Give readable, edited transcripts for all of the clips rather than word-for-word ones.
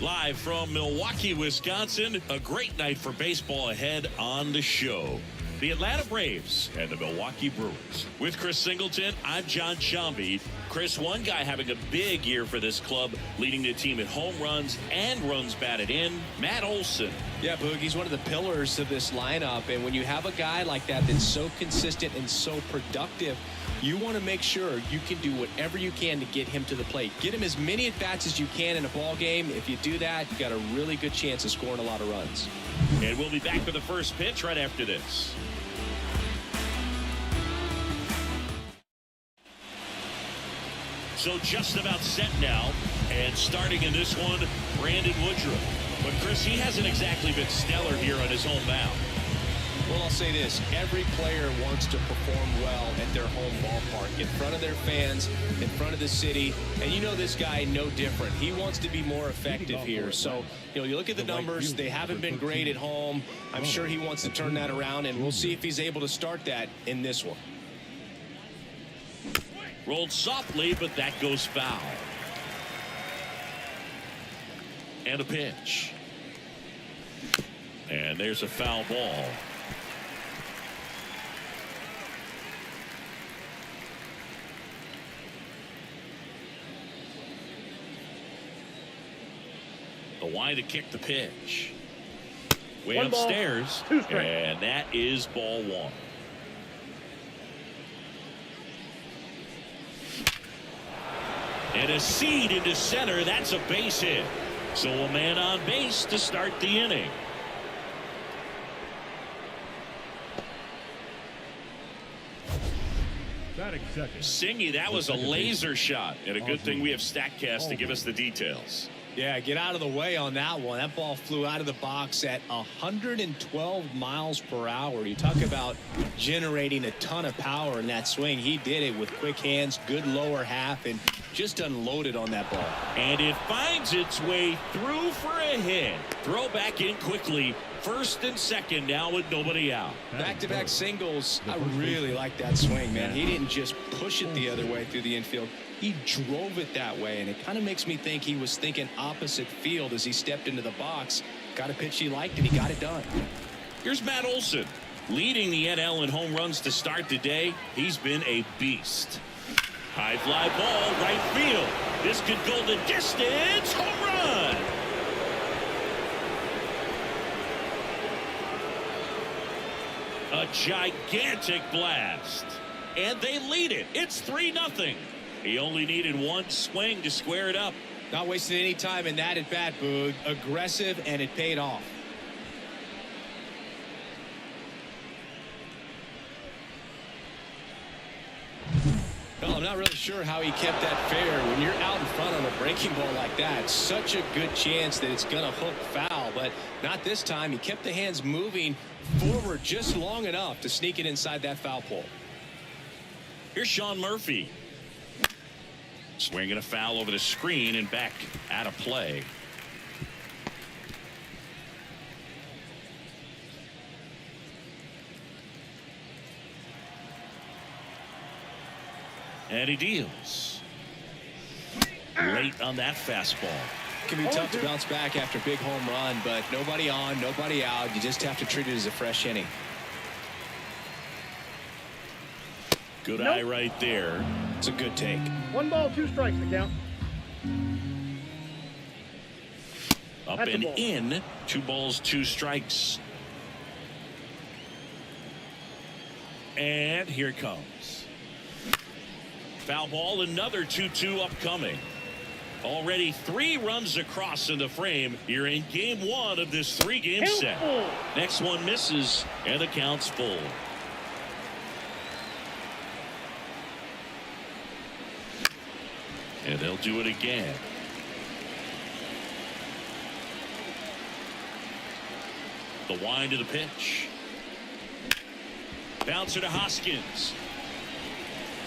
Live from Milwaukee, Wisconsin, a great night for baseball ahead on the show. The Atlanta Braves and the Milwaukee Brewers. With Chris Singleton, I'm John Shambi. Chris, one guy having a big year for this club, leading the team in home runs and runs batted in, Matt Olson. Yeah, Boog, he's one of the pillars of this lineup, and when you have a guy like that that's so consistent and so productive, you want to make sure you can do whatever you can to get him to the plate. Get him as many at-bats as you can in a ball game. If you do that, you got a really good chance of scoring a lot of runs. And we'll be back for the first pitch right after this. So just about set now, and starting in this one, Brandon Woodruff. But Chris, he hasn't exactly been stellar here on his home mound. Well, I'll say this. Every player wants to perform well at their home ballpark, in front of their fans, in front of the city. And you know this guy no different. He wants to be more effective here. So, you look at the numbers. They haven't been great at home. I'm sure he wants to turn that around, and we'll see if he's able to start that in this one. Rolled softly, but that goes foul. And a pitch. And there's a foul ball. The wide to kick the pitch. Way upstairs. And that is ball one. And a seed into center. That's a base hit. So a man on base to start the inning. Singy, that was a laser shot. And a good thing we have StatCast to give us the details. Yeah, get out of the way on that one. That ball flew out of the box at 112 miles per hour. You talk about generating a ton of power in that swing. He did it with quick hands, good lower half, and just unloaded on that ball. And it finds its way through for a hit. Throw back in quickly. First and second now with nobody out. Back-to-back singles. I really like that swing, man. He didn't just push it the other way through the infield. He drove it that way, and it kind of makes me think he was thinking opposite field as he stepped into the box. Got a pitch he liked, and he got it done. Here's Matt Olson, leading the NL in home runs to start the day. He's been a beast. High fly ball, right field. This could go the distance. Home run. A gigantic blast. And they lead it. It's 3-0. He only needed one swing to square it up. Not wasting any time in that at bat, Boog. Aggressive, and it paid off. Well, I'm not really sure how he kept that fair. When you're out in front on a breaking ball like that, such a good chance that it's going to hook foul, but not this time. He kept the hands moving forward just long enough to sneak it inside that foul pole. Here's Sean Murphy. Swinging a foul over the screen and back out of play. And he deals. Late on that fastball. It can be tough to bounce back after a big home run, but nobody on, nobody out. You just have to treat it as a fresh inning. Good eye right there. It's a good take. 1 ball, 2 strikes to count. Up and in. 2 balls, 2 strikes. And here it comes. Foul ball, another 2-2 upcoming. Already 3 runs across in the frame. You're in game 1 of this 3-game set. Next one misses, and the count's full. And they'll do it again. The wind of the pitch. Bouncer to Hoskins.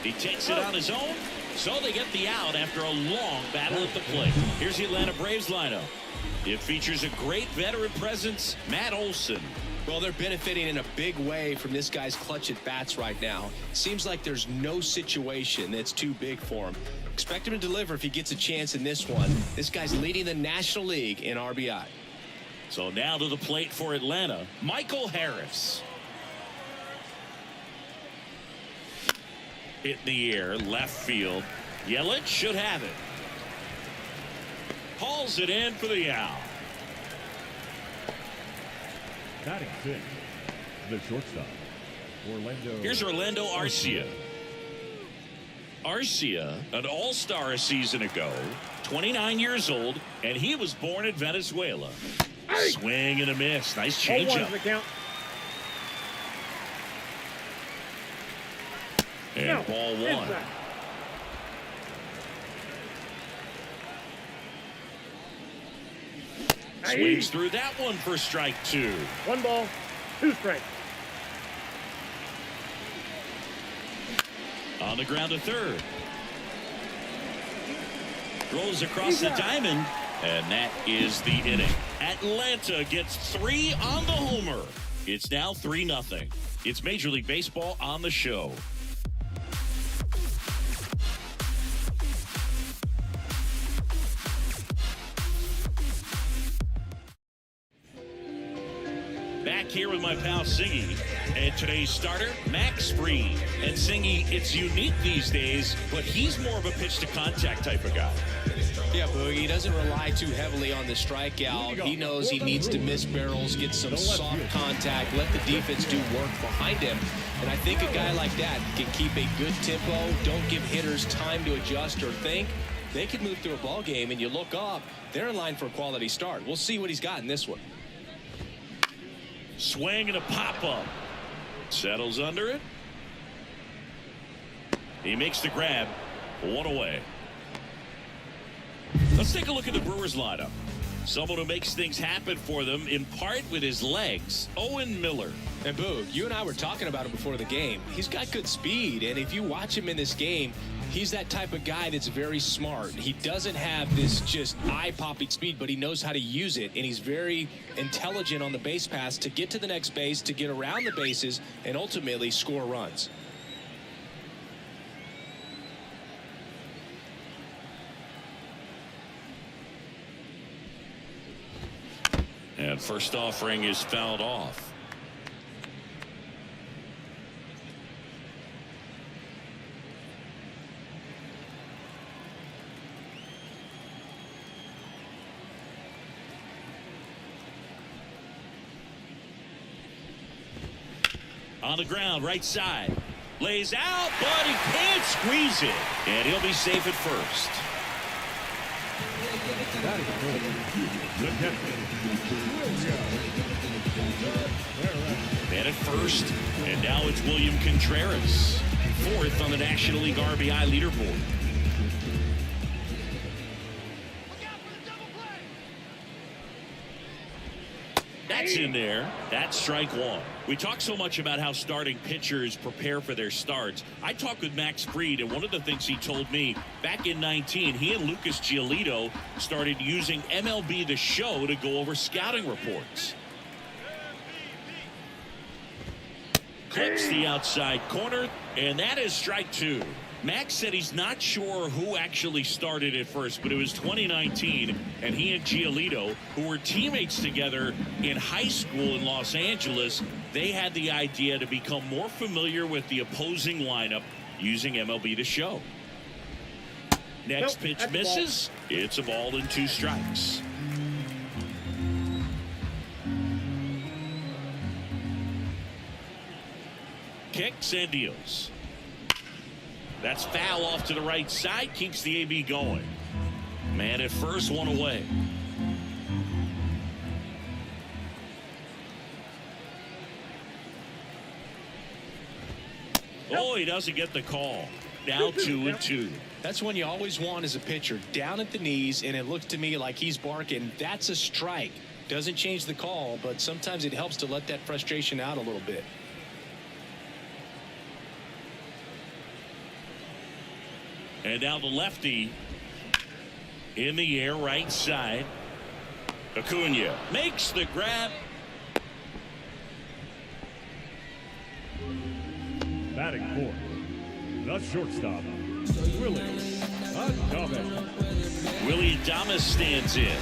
He takes it on his own, so they get the out after a long battle at the plate. Here's the Atlanta Braves lineup. It features a great veteran presence, Matt Olson. Well, they're benefiting in a big way from this guy's clutch at bats right now. Seems like there's no situation that's too big for him. Expect him to deliver if he gets a chance in this one. This guy's leading the National League in RBI. So now to the plate for Atlanta, Michael Harris. Hit in the air, left field. Yelich should have it. Hauls it in for the out. Batting six, the shortstop, Orlando. Here's Orlando Arcia. Arcia, an all-star a season ago, 29 years old, and he was born in Venezuela. Swing and a miss. Nice changeup. And ball one. Swings through that one for strike two. 1 ball, 2 strikes. On the ground to third. Throws across the diamond, and that is the inning. Atlanta gets 3 on the homer. It's now 3-0. It's Major League Baseball on the show. Back here with my pal Singy, and today's starter, Max Fried. And Singy, it's unique these days, but he's more of a pitch-to-contact type of guy. Yeah, Boogie, he doesn't rely too heavily on the strikeout. He knows he needs to miss barrels, get some soft contact, let the defense do work behind him. And I think a guy like that can keep a good tempo, don't give hitters time to adjust or think. They could move through a ball game, and you look up, they're in line for a quality start. We'll see what he's got in this one. Swing and a pop-up. Settles under it. He makes the grab. 1 away. Let's take a look at the Brewers lineup. Someone who makes things happen for them, in part with his legs, Owen Miller. And Boog, you and I were talking about him before the game. He's got good speed, and if you watch him in this game, he's that type of guy that's very smart. He doesn't have this just eye-popping speed, but he knows how to use it, and he's very intelligent on the base pass to get to the next base, to get around the bases, and ultimately score runs. And first offering is fouled off. On the ground, right side. Lays out, but he can't squeeze it. And he'll be safe at first. And at first, and now it's William Contreras, 4th on the National League RBI leaderboard. That's in there. That's strike one. We talk so much about how starting pitchers prepare for their starts. I talked with Max Fried, and one of the things he told me back in 19, he and Lucas Giolito started using MLB The Show to go over scouting reports. Clips the outside corner, and that is strike two. Max said he's not sure who actually started at first, but it was 2019, and he and Giolito, who were teammates together in high school in Los Angeles, they had the idea to become more familiar with the opposing lineup using MLB The Show. Next pitch misses. It's a ball and 2 strikes. Kicks and deals. That's foul off to the right side. Keeps the AB going. Man at first, 1 away. Oh, he doesn't get the call. Now 2-2. That's one you always want as a pitcher. Down at the knees, and it looks to me like he's barking. That's a strike. Doesn't change the call, but sometimes it helps to let that frustration out a little bit. And now the lefty in the air, right side. Acuna makes the grab. the shortstop, Willie Adames. Willie Adames stands in.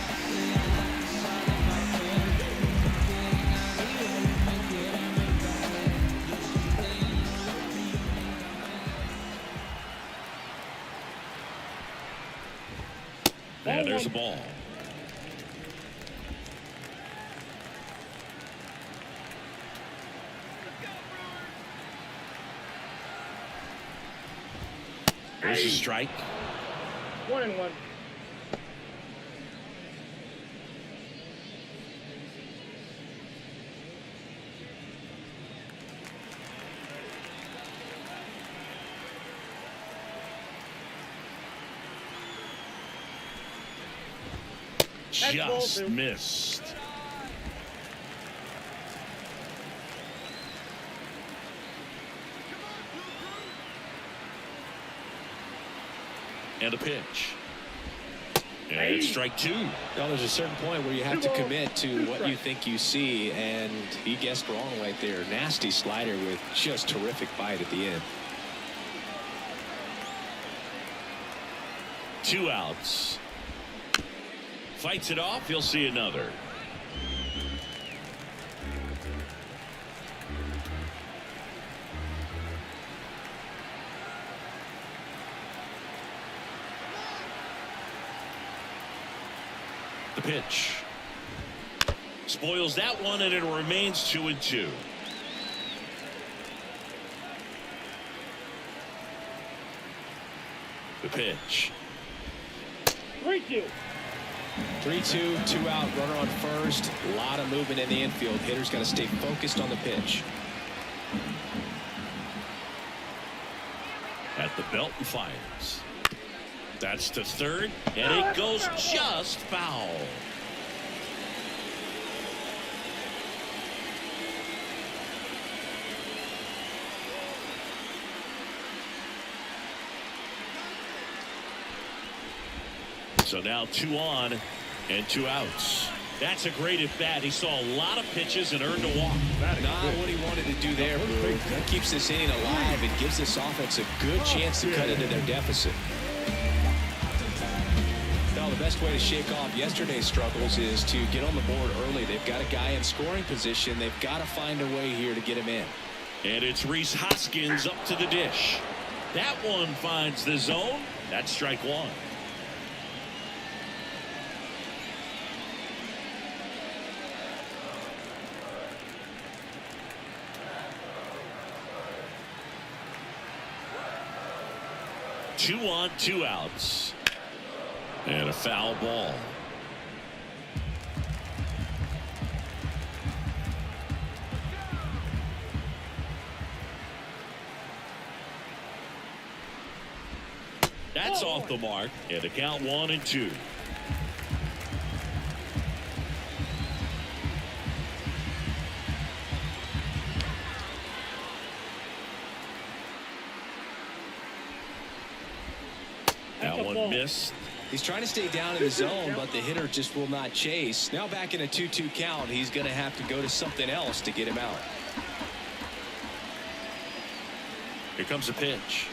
And there's a ball. There's a strike. 1-1. Just missed. And a pitch. And it's strike two. Well, there's a certain point where you have to commit to what you think you see, and he guessed wrong right there. Nasty slider with just terrific bite at the end. 2 outs. Fights it off. He'll see another. The pitch. Spoils that one, and it remains 2-2. The pitch. 3-2. 3-2, 2 out, runner on first. A lot of movement in the infield. Hitter's got to stay focused on the pitch. At the belt and fires. That's to third, and it goes just foul. So now 2 on and 2 outs. That's a great at bat. He saw a lot of pitches and earned a walk. Not what he wanted to do there, Brew. That keeps this inning alive and gives this offense a good chance to cut into their deficit. Now, the best way to shake off yesterday's struggles is to get on the board early. They've got a guy in scoring position. They've got to find a way here to get him in. And it's Rhys Hoskins up to the dish. That one finds the zone. That's strike one. Two on, 2 outs. And a foul ball. That's off the mark. And the count 1-2. That one missed. He's trying to stay down in the zone, but the hitter just will not chase. Now back in a 2-2 count, he's going to have to go to something else to get him out. Here comes a pitch.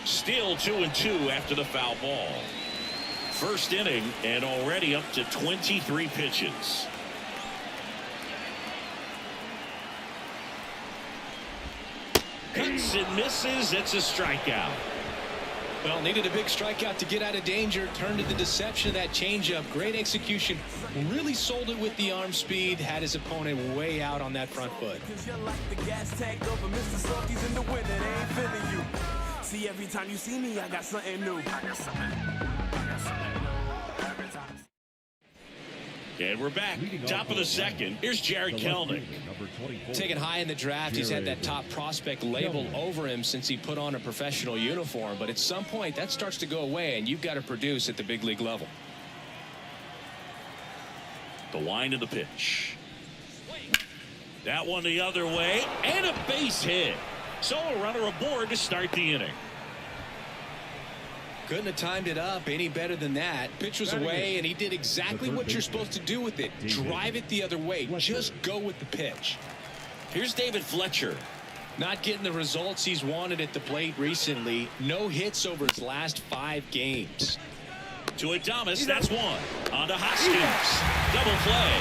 Still 2-2 after the foul ball. First inning and already up to 23 pitches. Cuts and misses. It's a strikeout. Well, needed a big strikeout to get out of danger. Turned to the deception of that changeup. Great execution. Really sold it with the arm speed. Had his opponent way out on that front foot. See, every time you see me, I got something new. And we're back. Top of the second. Here's Jared Kelnick. Taken high in the draft. He's had that top prospect label over him since he put on a professional uniform. But at some point, that starts to go away, and you've got to produce at the big league level. The line of the pitch. That one the other way. And a base hit. So a runner aboard to start the inning. Couldn't have timed it up any better than that. Pitch was away, and he did exactly what you're supposed to do with it. Drive it the other way. Just go with the pitch. Here's David Fletcher. Not getting the results he's wanted at the plate recently. No hits over his last 5 games. To Adames, that's one. On to Hoskins. Double play.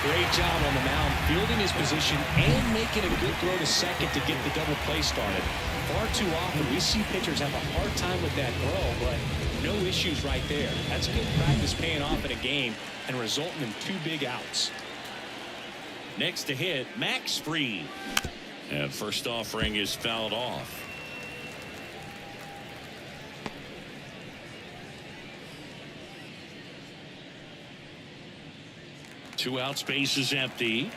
Great job on the mound, fielding his position and making a good throw to second to get the double play started. Far too often we see pitchers have a hard time with that throw, but no issues right there. That's good practice paying off in a game and resulting in 2 big outs. Next to hit, Max Fried. And first offering is fouled off. Two out, space is empty.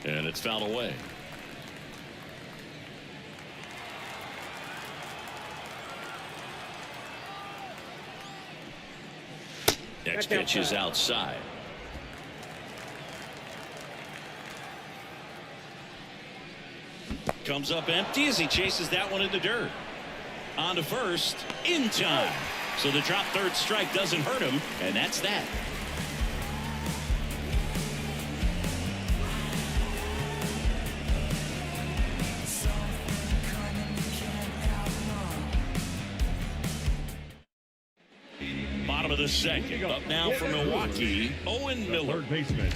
And it's fouled away. Next pitch is outside. Comes up empty as he chases that one in the dirt. On to first, in time. So the drop third strike doesn't hurt him, and that's that. Bottom of the second. Up now for Milwaukee, Owen Miller. Third baseman.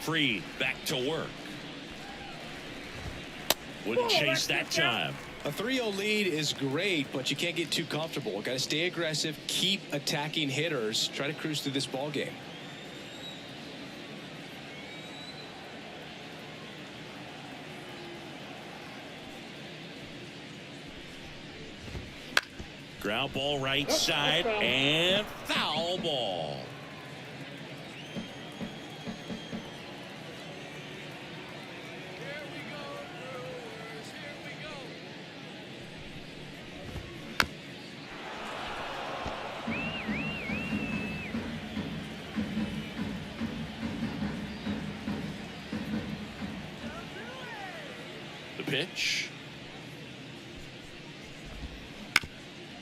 Fried back to work. Wouldn't chase that time. A 3-0 lead is great, but you can't get too comfortable. Got to stay aggressive, keep attacking hitters, try to cruise through this ball game. Ground ball right side and foul ball. The pitch.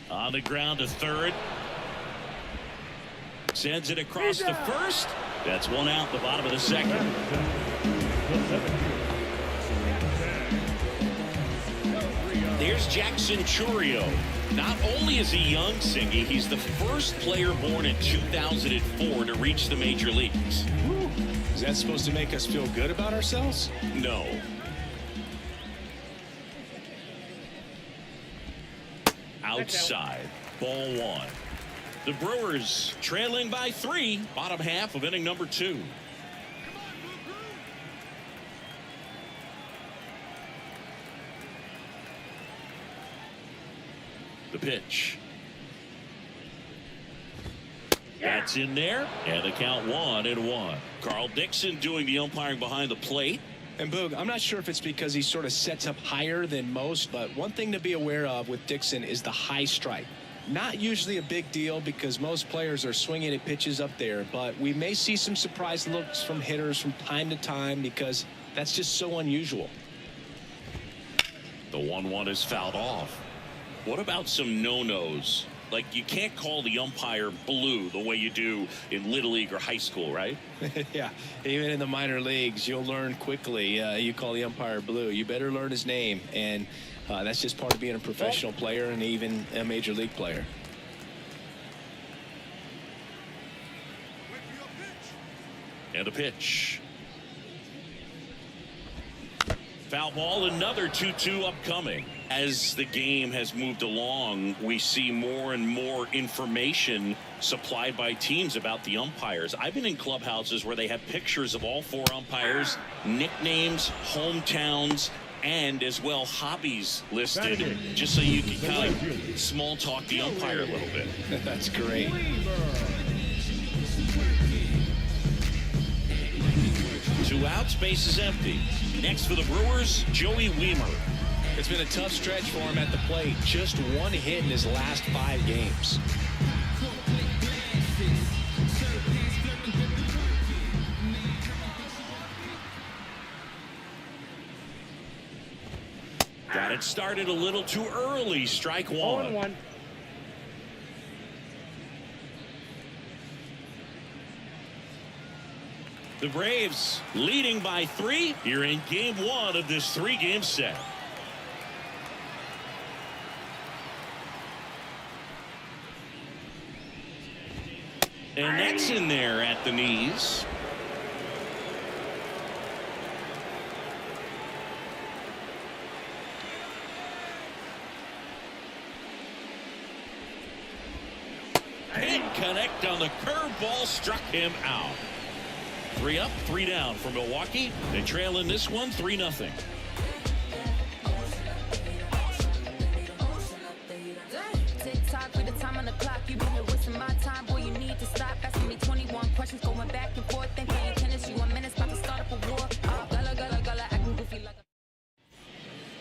On the ground to third. Sends it across to first. That's one out, the bottom of the second. There's Jackson Chourio. Not only is he young, Singy, he's the first player born in 2004 to reach the major leagues. Is that supposed to make us feel good about ourselves? No. Outside, ball one. The Brewers trailing by 3, bottom half of inning number 2. The pitch. That's in there, and the count 1-1. Carl Dixon doing the umpiring behind the plate. And Boog, I'm not sure if it's because he sort of sets up higher than most, but one thing to be aware of with Dixon is the high strike. Not usually a big deal because most players are swinging at pitches up there, but we may see some surprise looks from hitters from time to time because that's just so unusual. The 1-1 is fouled off. What about some no-nos? Like, you can't call the umpire blue the way you do in Little League or high school, right? Yeah, even in the minor leagues, you'll learn quickly. You call the umpire blue. You better learn his name, and that's just part of being a professional player and even a major league player. And a pitch. Foul ball, another 2-2 upcoming. As the game has moved along, we see more and more information supplied by teams about the umpires. I've been in clubhouses where they have pictures of all 4 umpires, nicknames, hometowns, and as well hobbies listed, just so you can kind of small talk the umpire a little bit. That's great. 2 outs, base is empty. Next for the Brewers, Joey Wiemer. It's been a tough stretch for him at the plate. Just 1 hit in his last 5 games. Got it started a little too early. Strike one. 0-1. The Braves leading by 3 here in game 1 of this 3-game set. And that's in there at the knees. Can't connect on the curveball, struck him out. 3 up, 3 down for Milwaukee. They trail in this one 3-0. Tick-tock with the time on the clock. You've been here wasting my time. Boy, you need to stop asking me 21 questions, going back and forth and playing tennis. You a menace, about to start up a war. Gullah, acting goofy like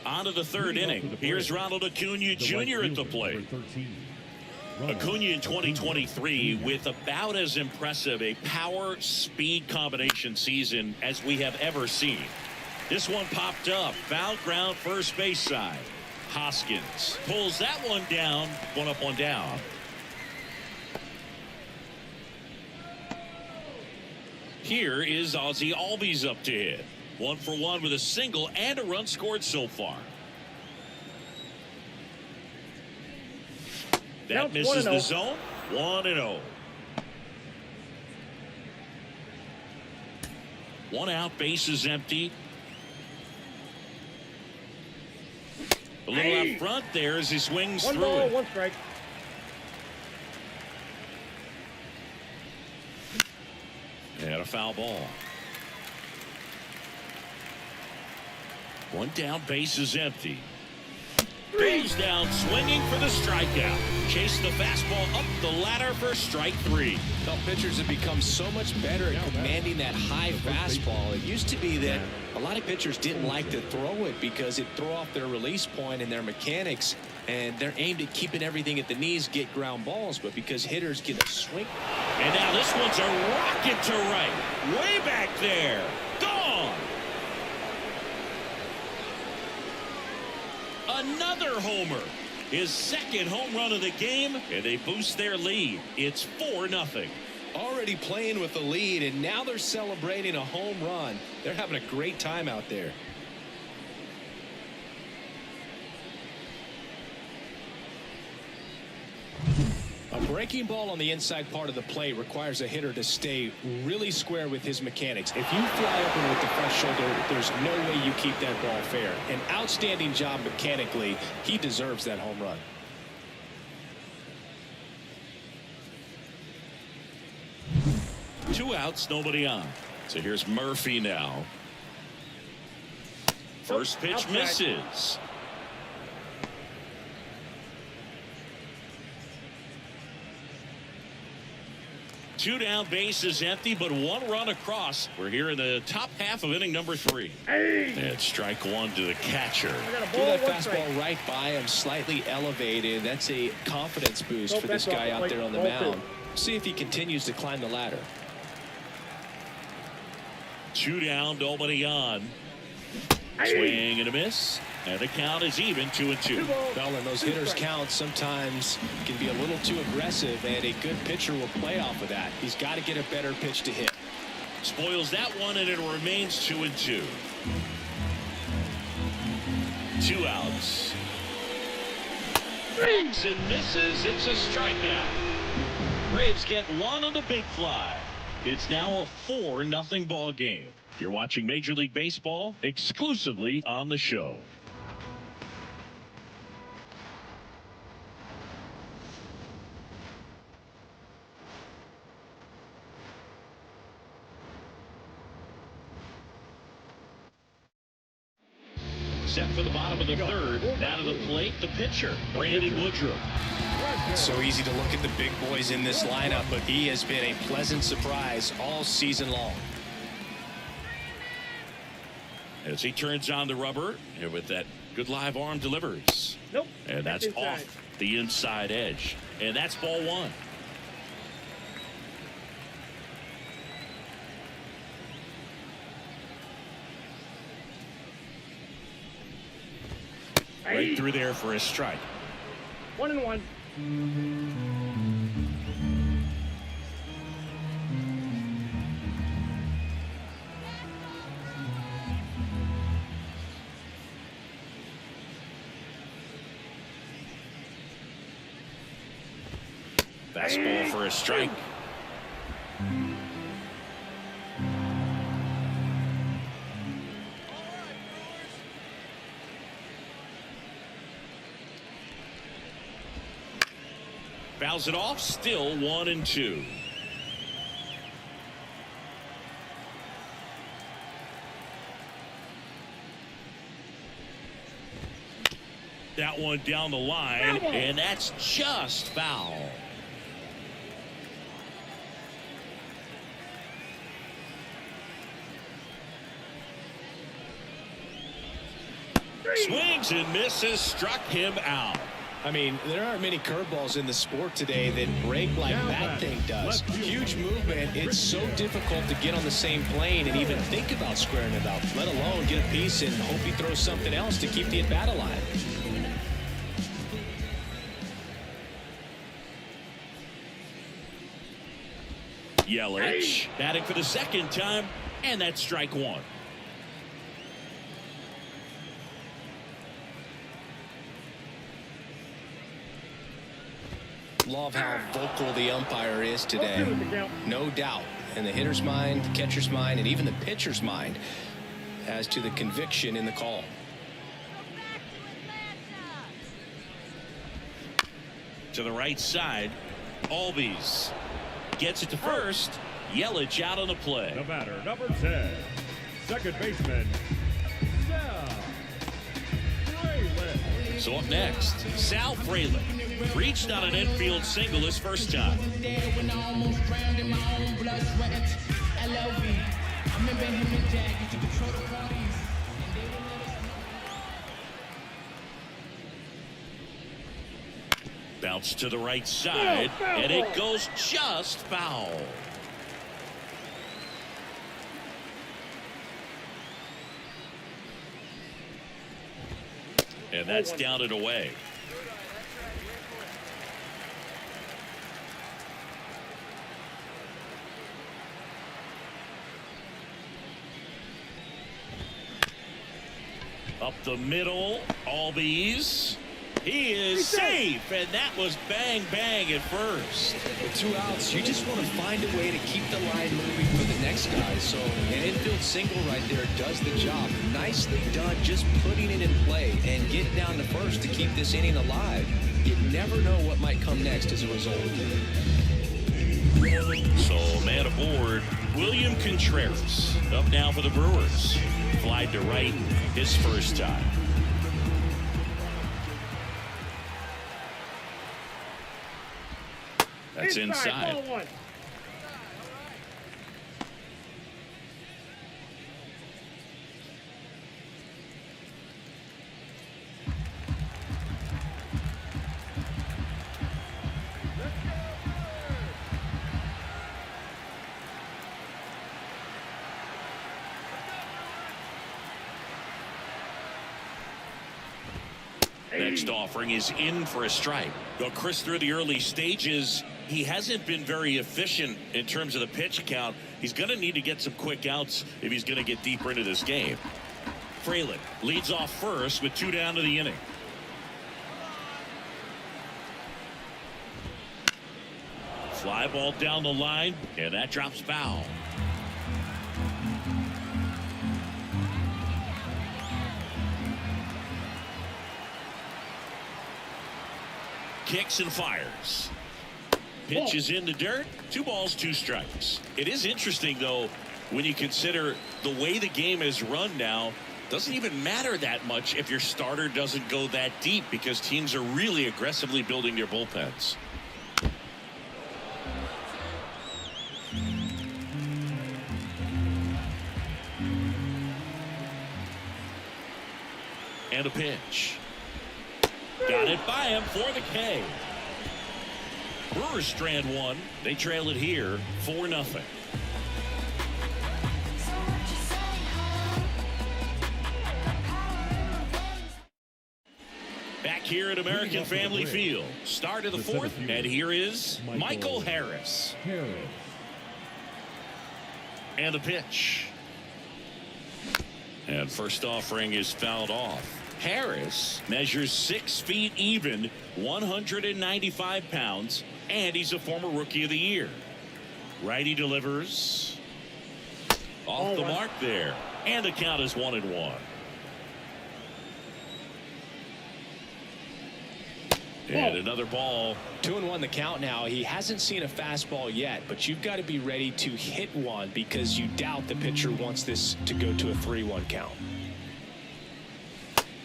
a... On to the 3rd inning. Here's Ronald Acuna Jr. at the plate. Acuna in 2023 with about as impressive a power speed combination season as we have ever seen. This one popped up, foul ground, first base side. Hoskins pulls that one down, 1 up, 1 down. Here is Ozzie Albies up to hit. 1 for 1 with a single and a run scored so far. That misses the zone. 1-0. 1 out, base is empty. A little out front there as he swings 1 through ball, it. 1 strike. And a foul ball. 1 down, base is empty. Goes down swinging for the strikeout. Chase the fastball up the ladder for strike 3. Well, pitchers have become so much better at commanding that high fastball. It used to be that a lot of pitchers didn't like to throw it because it'd throw off their release point and their mechanics, and they're aimed at keeping everything at the knees, get ground balls, but because hitters get a swing. And now this one's a rocket to right. Way back there. Gone. Another homer. His 2nd home run of the game, and they boost their lead. It's 4-0. Already playing with the lead, and now they're celebrating a home run. They're having a great time out there. A breaking ball on the inside part of the plate requires a hitter to stay really square with his mechanics. If you fly open with the front shoulder, there's no way you keep that ball fair. An outstanding job mechanically. He deserves that home run. Two outs, nobody on. So here's Murphy now. First pitch misses. Two down, base is empty, but 1 run across. We're here in the top half of inning number 3. And strike 1 to the catcher. Threw that fastball right by him, slightly elevated. That's a confidence boost for this guy out there on the mound. See if he continues to climb the ladder. 2 down, nobody on. Swing and a miss. And the count is even, 2-2. Well, and those hitters count sometimes can be a little too aggressive, and a good pitcher will play off of that. He's got to get a better pitch to hit. Spoils that one, and it remains 2-2. 2 outs. Swings and misses. It's a strikeout. Braves get 1 on the big fly. It's now a 4-0 ball game. You're watching Major League Baseball exclusively on the show. Set for the bottom of the 3rd. Down to the plate, the pitcher, Brandon Woodruff. So easy to look at the big boys in this lineup, but he has been a pleasant surprise all season long. As he turns on the rubber, and with that good live arm delivers. Nope. And that's off the inside edge. And that's ball 1. Right through there for a strike. 1-1. Fastball for a strike. Fouls it off, still 1-2. That one down the line, and that's just foul. Swings and misses, struck him out. I mean, there aren't many curveballs in the sport today that break like that thing does. Huge movement. It's so difficult to get on the same plane and even think about squaring it up, let alone get a piece and hope he throws something else to keep the at-bat alive. Yelich batting for the second time, and that's strike one. Love how vocal the umpire is today. No doubt in the hitter's mind, the catcher's mind, and even the pitcher's mind as to the conviction in the call. To the right side, Albies gets it to first. Yelich out on the play. The batter, number 10, second baseman, Fraley. So up next, Sal Fraley reached on an infield single his first time. Bounce to the right side, and it goes just foul. And that's down and away. Up the middle, Albies. He is safe, and that was bang, bang at first. With 2 outs, you just want to find a way to keep the line moving for the next guy. So an infield single right there does the job. Nicely done, just putting it in play and getting down to first to keep this inning alive. You never know what might come next as a result. So man aboard, William Contreras. Up now for the Brewers. Flied to right his first time. That's inside. Ball one. Next offering is in for a strike. Though Chris, through the early stages, he hasn't been very efficient in terms of the pitch count. He's going to need to get some quick outs if he's going to get deeper into this game. Fraley leads off first with 2 down to the inning. Fly ball down the line, and that drops foul. Kicks and fires. Pitch is in the dirt. 2 balls, 2 strikes. It is interesting, though, when you consider the way the game is run now. Doesn't even matter that much if your starter doesn't go that deep, because teams are really aggressively building their bullpens. And a pitch. Got it by him for the K. Brewers strand 1. They trail it here 4-0. here at American Family Field. Start of the fourth, and here is Michael Harris. And the pitch. And first offering is fouled off. Harris measures 6 feet even, 195 pounds, and he's a former Rookie of the Year. Righty delivers. Off the mark there. And the count is 1-1. And another ball. 2-1 the count now. He hasn't seen a fastball yet, but you've got to be ready to hit one because you doubt the pitcher wants this to go to a 3-1 count.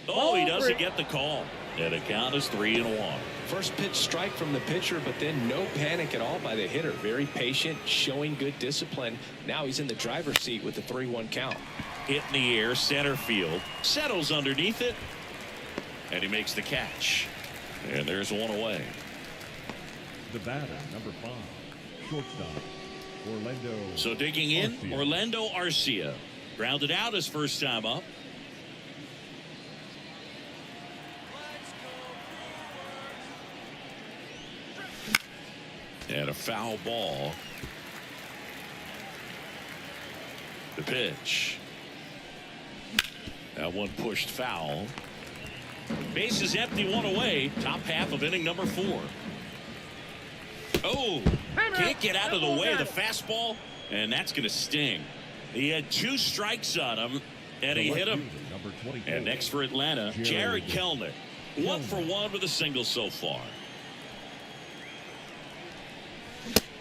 Oh, he doesn't get the call. And the count is 3-1. First pitch strike from the pitcher, but then no panic at all by the hitter. Very patient, showing good discipline. Now he's in the driver's seat with the 3-1 count. Hit in the air, center field. Settles underneath it. And he makes the catch. And there's one away. The batter, number 5, shortstop, Orlando. So digging in, Arcia. Orlando Arcia. Grounded out his first time up. And a foul ball. The pitch. That one pushed foul. Base is empty, one away. Top half of inning number 4. Oh, can't get out of the way of the fastball, and that's going to sting. He had 2 strikes on him, and he hit him. And next for Atlanta, Jared Kelenic. 1 for 1 with a single so far.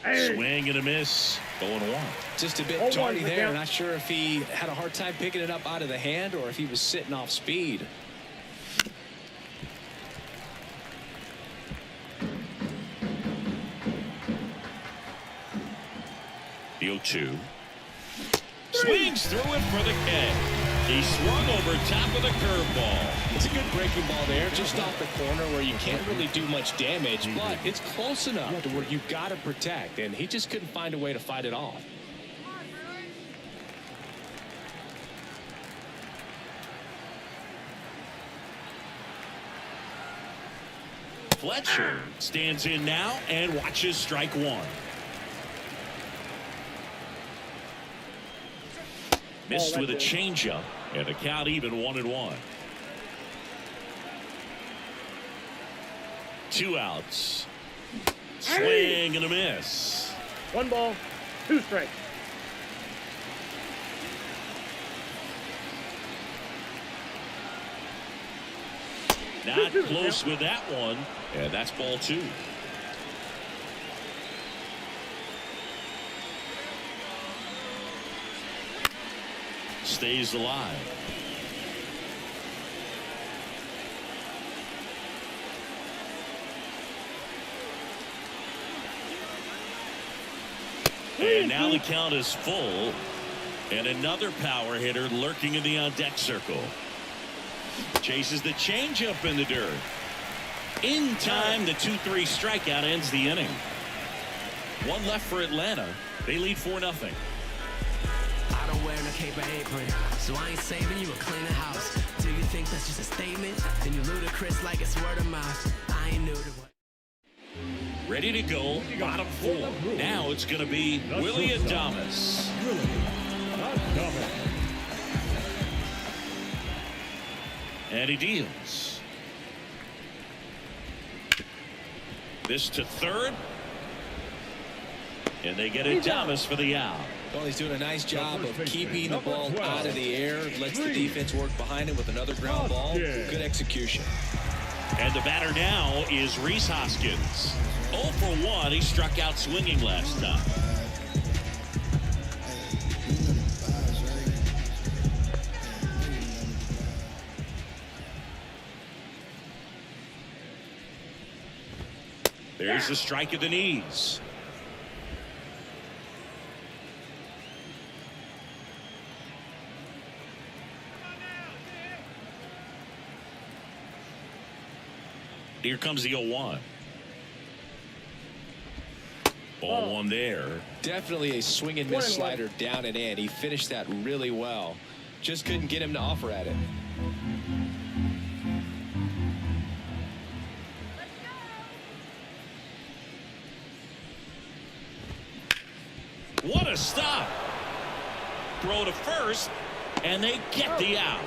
Swing and a miss. 0-1. Just a bit tardy there. Not sure if he had a hard time picking it up out of the hand or if he was sitting off speed. The 0-2. Swings through it for the K. He swung over top of the curveball. It's a good breaking ball there, just off the corner where you can't really do much damage, but it's close enough to where you've got to protect, and he just couldn't find a way to fight it off. Fletcher stands in now and watches strike 1. Missed with a changeup, and the count even 1-1. 2 outs. Swing and a miss. 1 ball, 2 strikes. Not close with that one, and that's ball 2. Stays alive. And now the count is full, and another power hitter lurking in the on-deck circle. Chases the changeup in the dirt. In time, the 2-3 strikeout ends the inning. 1 left for Atlanta. They lead 4-0. I don't wear no cape or apron, so I ain't saving you a cleaner house. Do you think that's just a statement? Then you ludicrous like it's word of mouth. I ain't new to what. Ready to go, bottom 4. Now it's going to be Willie Adames. And he deals. This to third. And they get Adames for the out. Well, he's doing a nice job of keeping the ball out of the air. Lets the defense work behind him with another ground ball. Good execution. And the batter now is Rhys Hoskins. 0 for 1. He struck out swinging last time. There's the strike at the knees. Here comes the 0-1. Ball 1 there. Definitely a swing and miss slider down and in. He finished that really well. Just couldn't get him to offer at it. What a stop. Throw to first, and they get the out.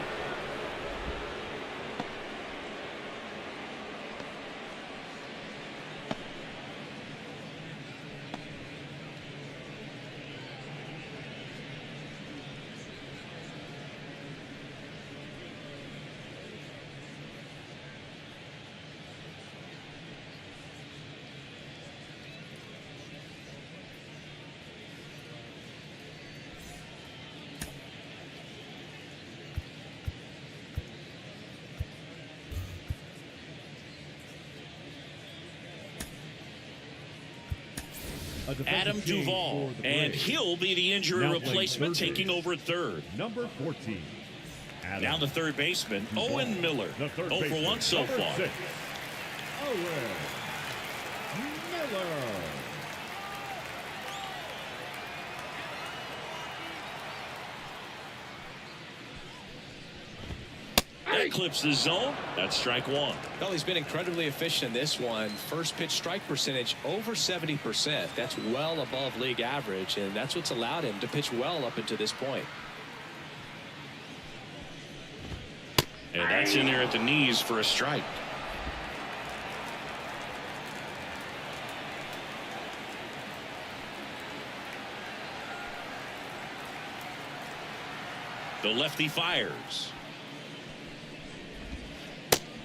Adam Duvall, and he'll be the injury replacement, taking over third. Number 14. Adam. Now the third baseman, Duvall. Owen Miller. 0 for 1 so far. 6. Owen Miller. That clips the zone. That's strike one. Well, he's been incredibly efficient in this one. First pitch strike percentage over 70%. That's well above league average, and that's what's allowed him to pitch well up until this point. And that's in there at the knees for a strike. The lefty fires.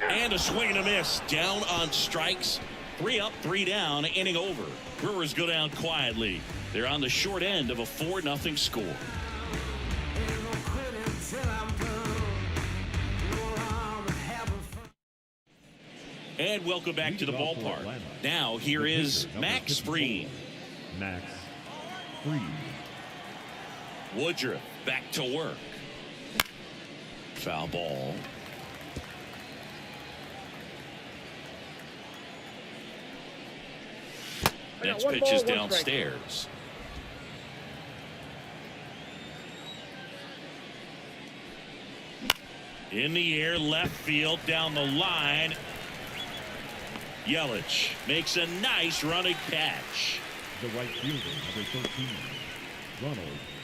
And a swing and a miss. Down on strikes. 3 up, 3 down, inning over. Brewers go down quietly. They're on the short end of a 4-0 score. And welcome back to the ballpark. Now here is Max Fried. Max Fried. Woodruff back to work. Foul ball. Next pitch is downstairs. In the air, left field, down the line. Yelich makes a nice running catch. The right fielder, number 13, Ronald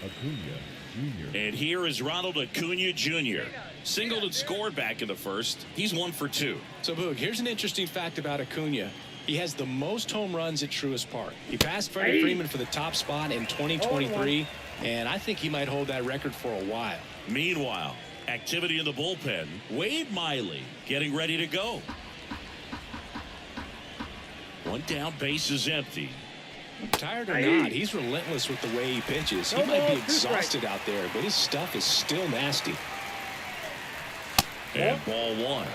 Acuna Jr. And here is Ronald Acuna Jr. Singled and scored back in the first. He's 1 for 2. So, Boog, here's an interesting fact about Acuna. He has the most home runs at Truist Park. He passed Freddie Freeman for the top spot in 2023, and I think he might hold that record for a while. Meanwhile, activity in the bullpen. Wade Miley getting ready to go. 1 down, base is empty. Tired or not, he's relentless with the way he pitches. He might be exhausted out there, but his stuff is still nasty. And ball 1.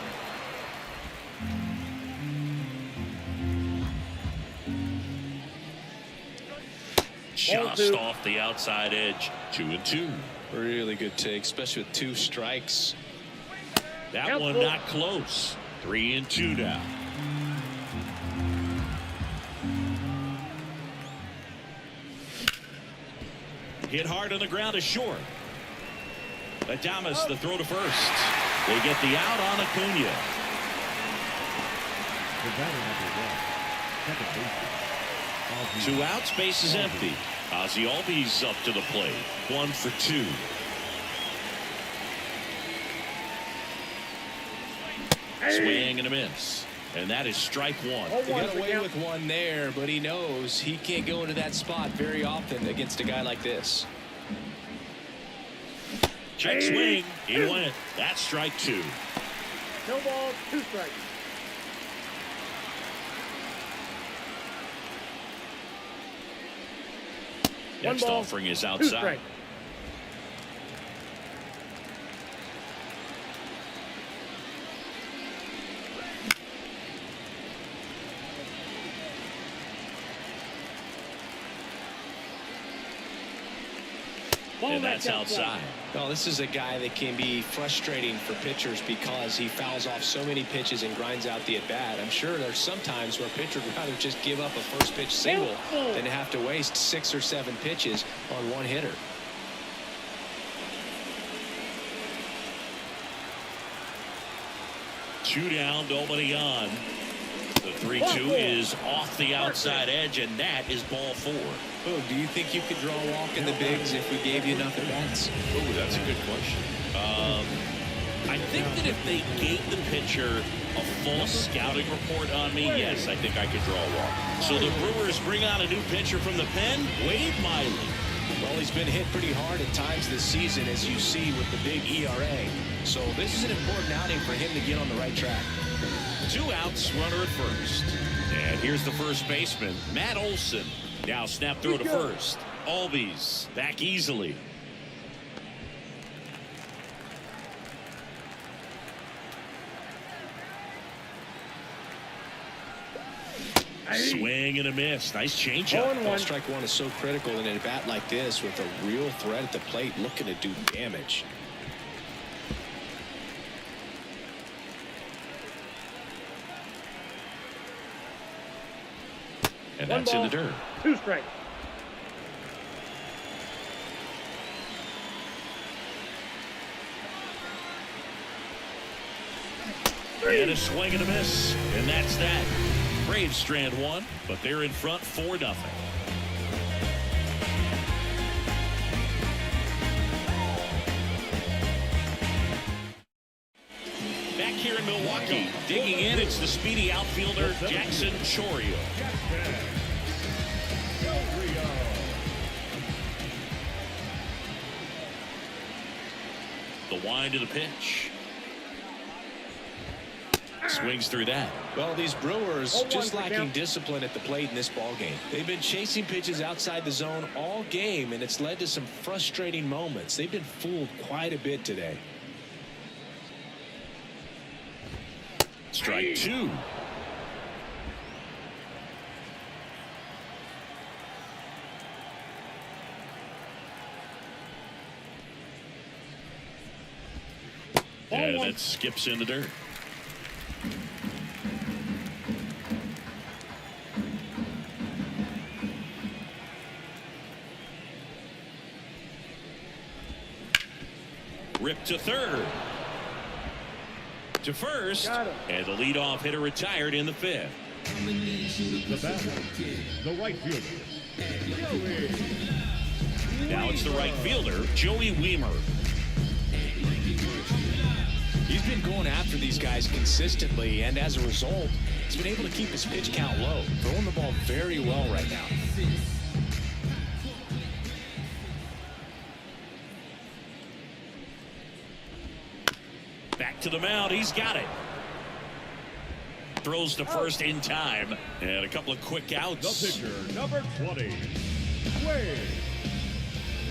Just off the outside edge. 2-2. Really good take, especially with 2 strikes. That one not close. 3-2 now. Hit hard on the ground is short. Adames the throw to first. They get the out on Acuna. The batter, number 1, second baseman. 2 outs, base is empty. Ozzie Albies up to the plate. 1 for 2. Swing and a miss. And that is strike 1. He got away with 1 there, but he knows he can't go into that spot very often against a guy like this. Check swing. He went. That's strike 2. No ball, 2 strikes. Next offering is outside. And that's outside. Well, this is a guy that can be frustrating for pitchers because he fouls off so many pitches and grinds out the at-bat. I'm sure there's some times where a pitcher would rather just give up a first pitch single than to have to waste 6 or 7 pitches on 1 hitter. Two down, nobody on. The 3-2 is off the outside edge, and that is ball 4. Oh, do you think you could draw a walk in the bigs if we gave you enough at-bats? Oh, that's a good question. I think that if they gave the pitcher a full scouting report on me, yes, I think I could draw a walk. So the Brewers bring out a new pitcher from the pen, Wade Miley. Well, he's been hit pretty hard at times this season, as you see with the big ERA. So this is an important outing for him to get on the right track. 2 outs, runner at first. And here's the first baseman, Matt Olson. Now snap throw to first. Albies back easily. Swing and a miss. Nice changeup. Well, strike one is so critical in a bat like this with a real threat at the plate looking to do damage. And that's in the dirt. 2 strikes. And a swing and a miss. And that's that. Braves strand 1, but they're in front 4-0. Back here in Milwaukee, digging in, it's the speedy outfielder Jackson Chourio. The wind of the pitch. Swings through that. Well, these Brewers just lacking discipline at the plate in this ball game. They've been chasing pitches outside the zone all game, and it's led to some frustrating moments. They've been fooled quite a bit today. Strike 2. And that skips in the dirt. Ripped to third. To first. And the leadoff hitter retired in the 5th. The batter, the right fielder, Joey. Now it's the right fielder, Joey Wiemer. He's been going after these guys consistently, and as a result, he's been able to keep his pitch count low, throwing the ball very well right now. Back to the mound. He's got it. Throws to first in time. And a couple of quick outs. The pitcher, number 20, Wade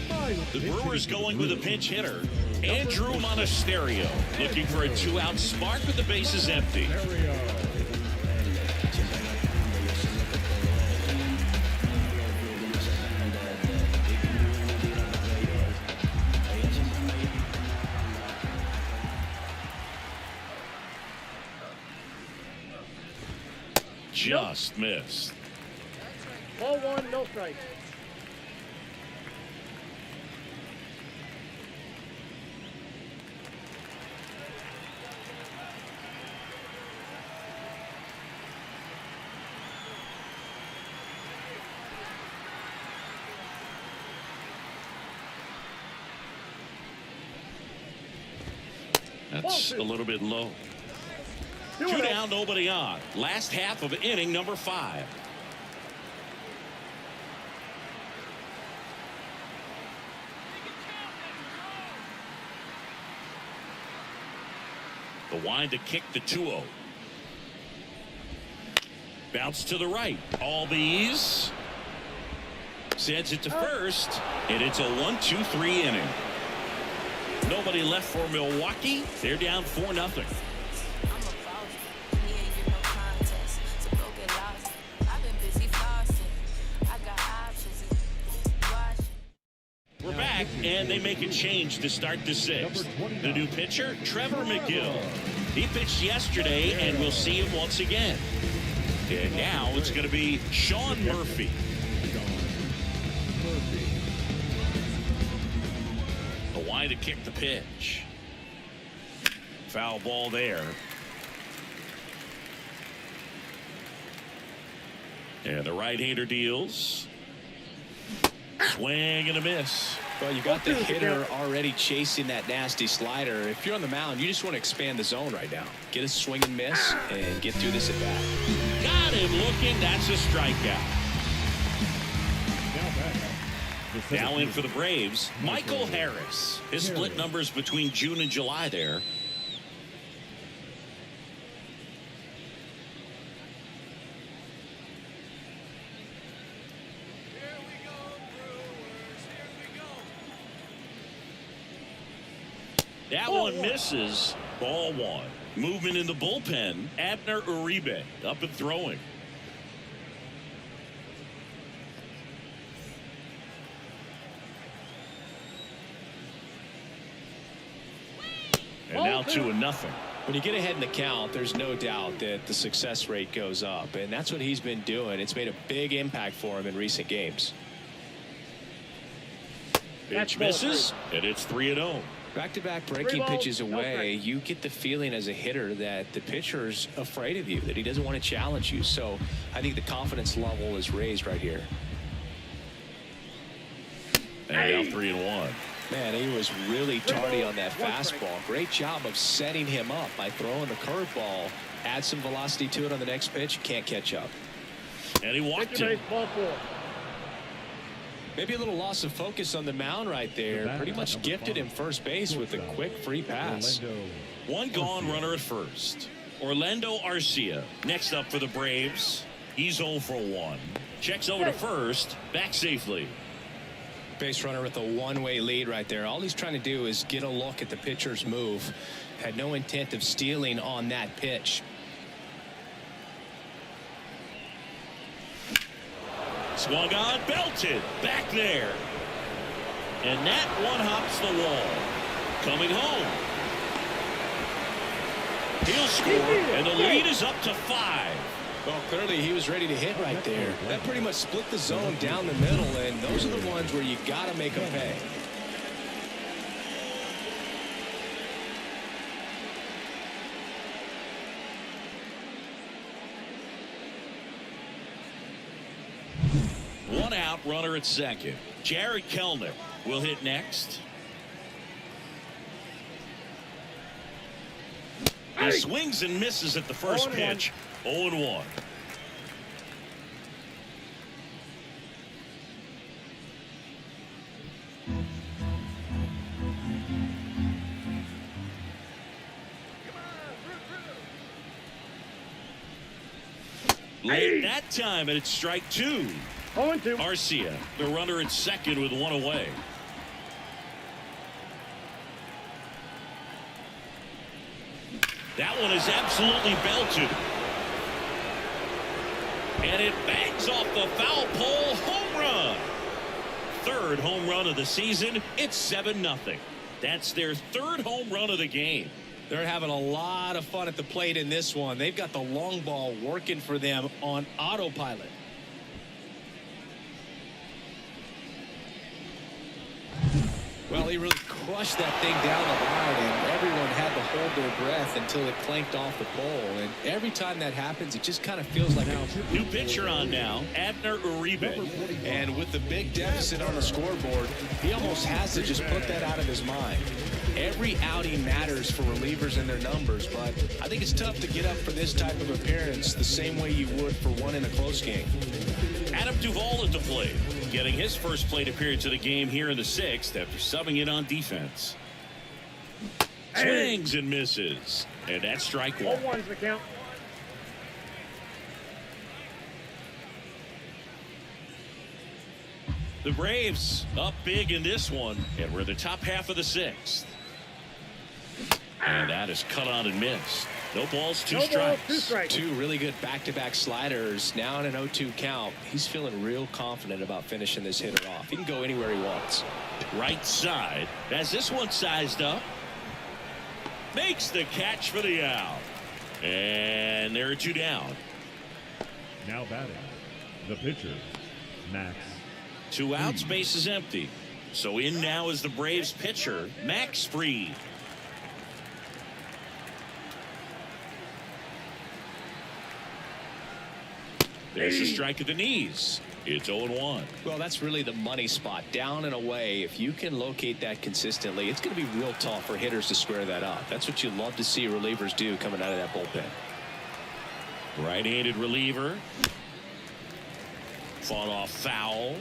Miley. The Brewers going with a pinch hitter, Andrew Monasterio, looking for a 2-out spark with the bases empty. Just missed. Ball 1, no strikes. That's a little bit low. 2 down, nobody on. Last half of inning number 5. The wind to kick the 2-0. Bounce to the right. Albies sends it to first, and it's a 1-2-3 inning. Nobody left for Milwaukee. They're down 4-0. We're back, and they make a change to start the 6th. The new pitcher, Trevor McGill. He pitched yesterday, and we'll see him once again. And now it's going to be Sean Murphy. The wind to kick the pitch. Foul ball there. And the right-hander deals. Swing and a miss. Well, you got the hitter already chasing that nasty slider. If you're on the mound, you just want to expand the zone right now. Get a swing and miss and get through this at bat. Got him looking. That's a strikeout. Now in for the Braves, Michael Harris. His split numbers between June and July there. That one misses. Ball one. Movement in the bullpen. Abner Uribe up and throwing. And now 2-0. When you get ahead in the count, there's no doubt that the success rate goes up, and that's what he's been doing. It's made a big impact for him in recent games. Pitch misses, and it's 3-0. Back-to-back breaking pitches away, you get the feeling as a hitter that the pitcher's afraid of you, that he doesn't want to challenge you. So I think the confidence level is raised right here. And now 3-1. Man, he was really tardy on that fastball. Great job of setting him up by throwing the curveball. Add some velocity to it on the next pitch. Can't catch up. And he walked him. Maybe a little loss of focus on the mound right there. Pretty much gifted him first base with a quick free pass. One gone runner at first. Orlando Arcia next up for the Braves. He's 0 for 1. Checks over to first. Back safely. Base runner with a one-way lead right there. All he's trying to do is get a look at the pitcher's move. Had no intent of stealing on that pitch. Swung on, belted, back there. And that one hops the wall. Coming home. He'll score, and the lead is up to 5. Well, clearly he was ready to hit right there. That pretty much split the zone down the middle, and those are the ones where you got to make them pay. One out, runner at second. Jared Kelnick will hit next. He swings and misses at the first pitch. 0-1. Late that time, and it's strike 2. 0-2. Arcia, the runner at second with one away. That one is absolutely belted. And it bangs off the foul pole. Home run. Third home run of the season. It's 7-0. That's their third home run of the game. They're having a lot of fun at the plate in this one. They've got the long ball working for them on autopilot. Well, he really crushed that thing down the line, and everyone had to hold their breath until it clanked off the pole. And every time that happens, it just kind of feels like a new pitcher on now, Abner Uribe. And with the big deficit on the scoreboard, he almost has to just put that out of his mind. Every outing matters for relievers and their numbers, but I think it's tough to get up for this type of appearance the same way you would for one in a close game. Adam Duvall at the plate, getting his first plate appearance of the game here in the 6th after subbing in on defense. Swings and misses, and that's strike 1. 0-1's the count. The Braves up big in this one, and we're in the top half of the 6th. And that is cut on and missed. No balls, two strikes. Two really good back-to-back sliders. Now in an 0-2 count. He's feeling real confident about finishing this hitter off. He can go anywhere he wants. Right side. As this one sized up. Makes the catch for the out. And there are 2 down. Now batting, the pitcher, Max. 2 outs, base is empty. So in now is the Braves pitcher, Max Fried. There's a strike at the knees. It's 0-1. Well, that's really the money spot. Down and away. If you can locate that consistently, it's going to be real tough for hitters to square that up. That's what you love to see relievers do coming out of that bullpen. Right-handed reliever. Fought off foul.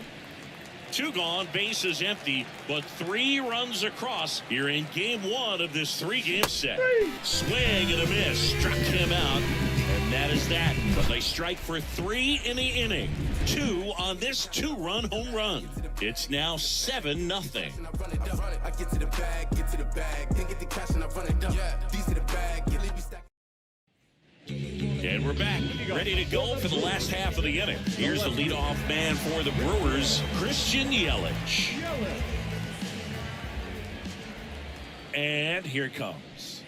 2 gone, bases empty, but 3 runs across here in game 1 of this 3-game set. Swing and a miss. Struck him out. And that is that. But they strike for 3 in the inning. 2 on this 2-run home run. It's now 7-0. And we're back, ready to go for the last half of the inning. Here's the leadoff man for the Brewers, Christian Yelich. And here it comes.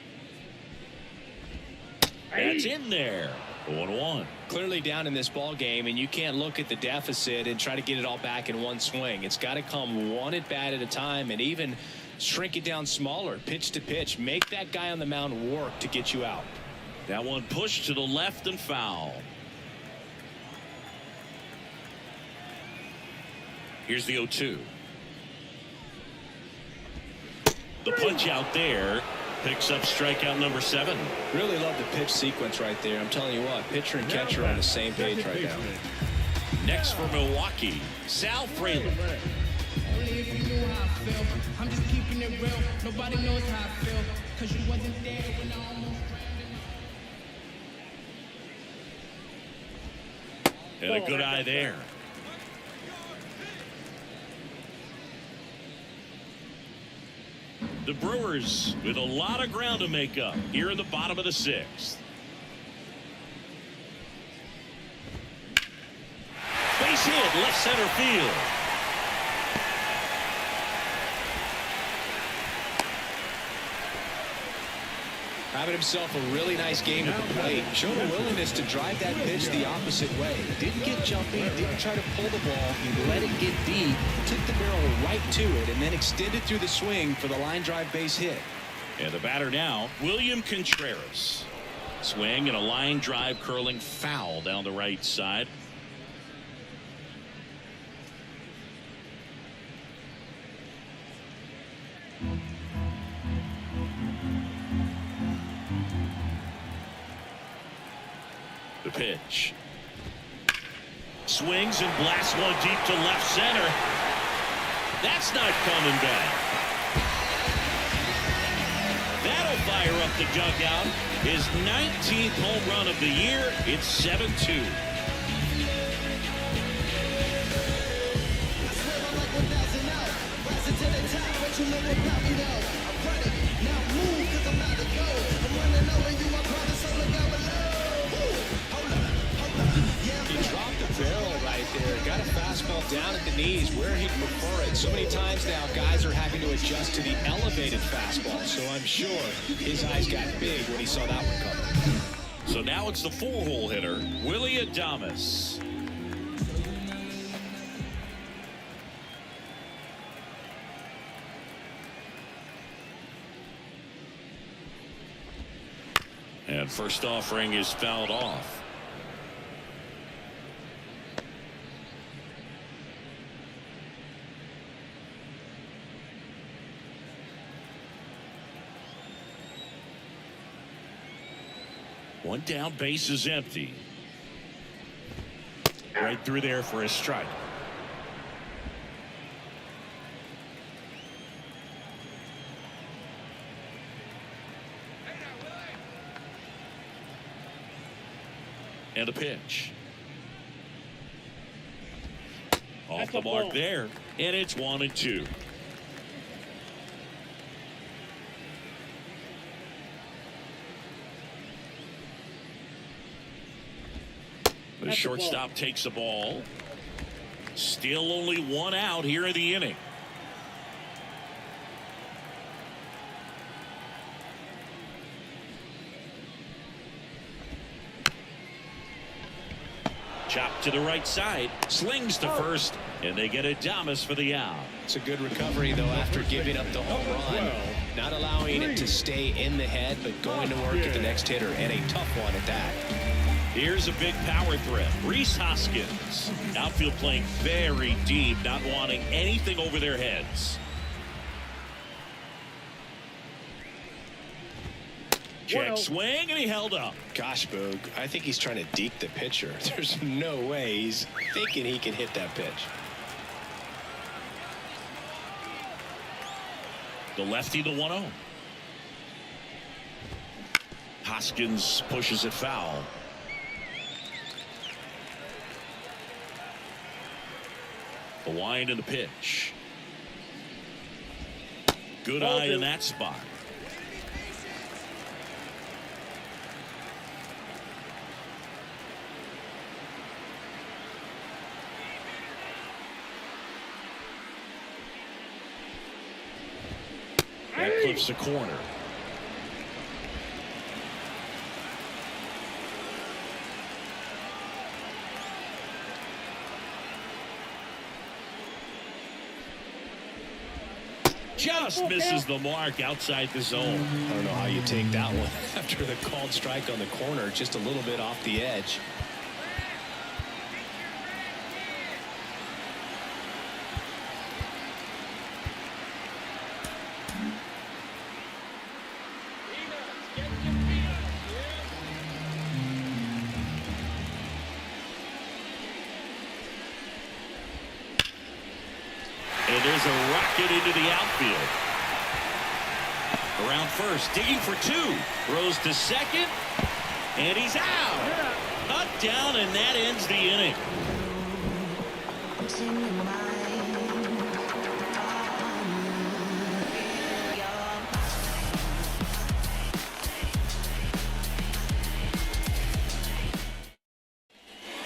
That's in there. 1-1. Clearly down in this ball game, and you can't look at the deficit and try to get it all back in one swing. It's got to come one at bat at a time, and even shrink it down smaller, pitch to pitch. Make that guy on the mound work to get you out. That one pushed to the left and foul. Here's the 0-2. The punch out there picks up strikeout number 7. Really love the pitch sequence right there. I'm telling you what, pitcher and catcher are on the same page right now. Next for Milwaukee, Sal Fraley. Only if you knew how I feel. I'm just keeping it real. Nobody knows how I feel. Cause you wasn't there when I almost And a good eye there. The Brewers with a lot of ground to make up here in the bottom of the 6th. Base hit, left center field. Having himself a really nice game at the plate. Showed a willingness to drive that pitch the opposite way. Didn't get jumpy, didn't try to pull the ball. He let it get deep, took the barrel right to it, and then extended through the swing for the line drive base hit. And the batter now, William Contreras. Swing and a line drive curling foul down the right side. The pitch. Swings and blasts one deep to left center. That's not coming back. That'll fire up the dugout. His 19th home run of the year. It's 7-2. Barrel right there. Got a fastball down at the knees where he'd prefer it. So many times now guys are having to adjust to the elevated fastball. So I'm sure his eyes got big when he saw that one coming. So now it's the 4-hole hitter, Willie Adames. And first offering is fouled off. One down, base is empty. Right through there for a strike. And a pitch. Off the mark there. And it's 1-2. The shortstop takes the ball. Still only 1 out here in the inning. Chop to the right side. Slings to first. And they get Adames for the out. It's a good recovery, though, after giving up the home run. Not allowing it to stay in the head, but going to work at the next hitter. And a tough one at that. Here's a big power threat. Rhys Hoskins. Outfield playing very deep, not wanting anything over their heads. Check swing, and he held up. Gosh, Boog, I think he's trying to deke the pitcher. There's no way he's thinking he can hit that pitch. The lefty, the 1-0. Hoskins pushes it foul. The wind and the pitch. Good eye in that spot. That clips the corner. Just misses the mark outside the zone. I don't know how you take that one after the called strike on the corner, just a little bit off the edge. And there's a rocket into the outfield. Around first, digging for two. Throws to second, and he's out. Cut down, and that ends the inning.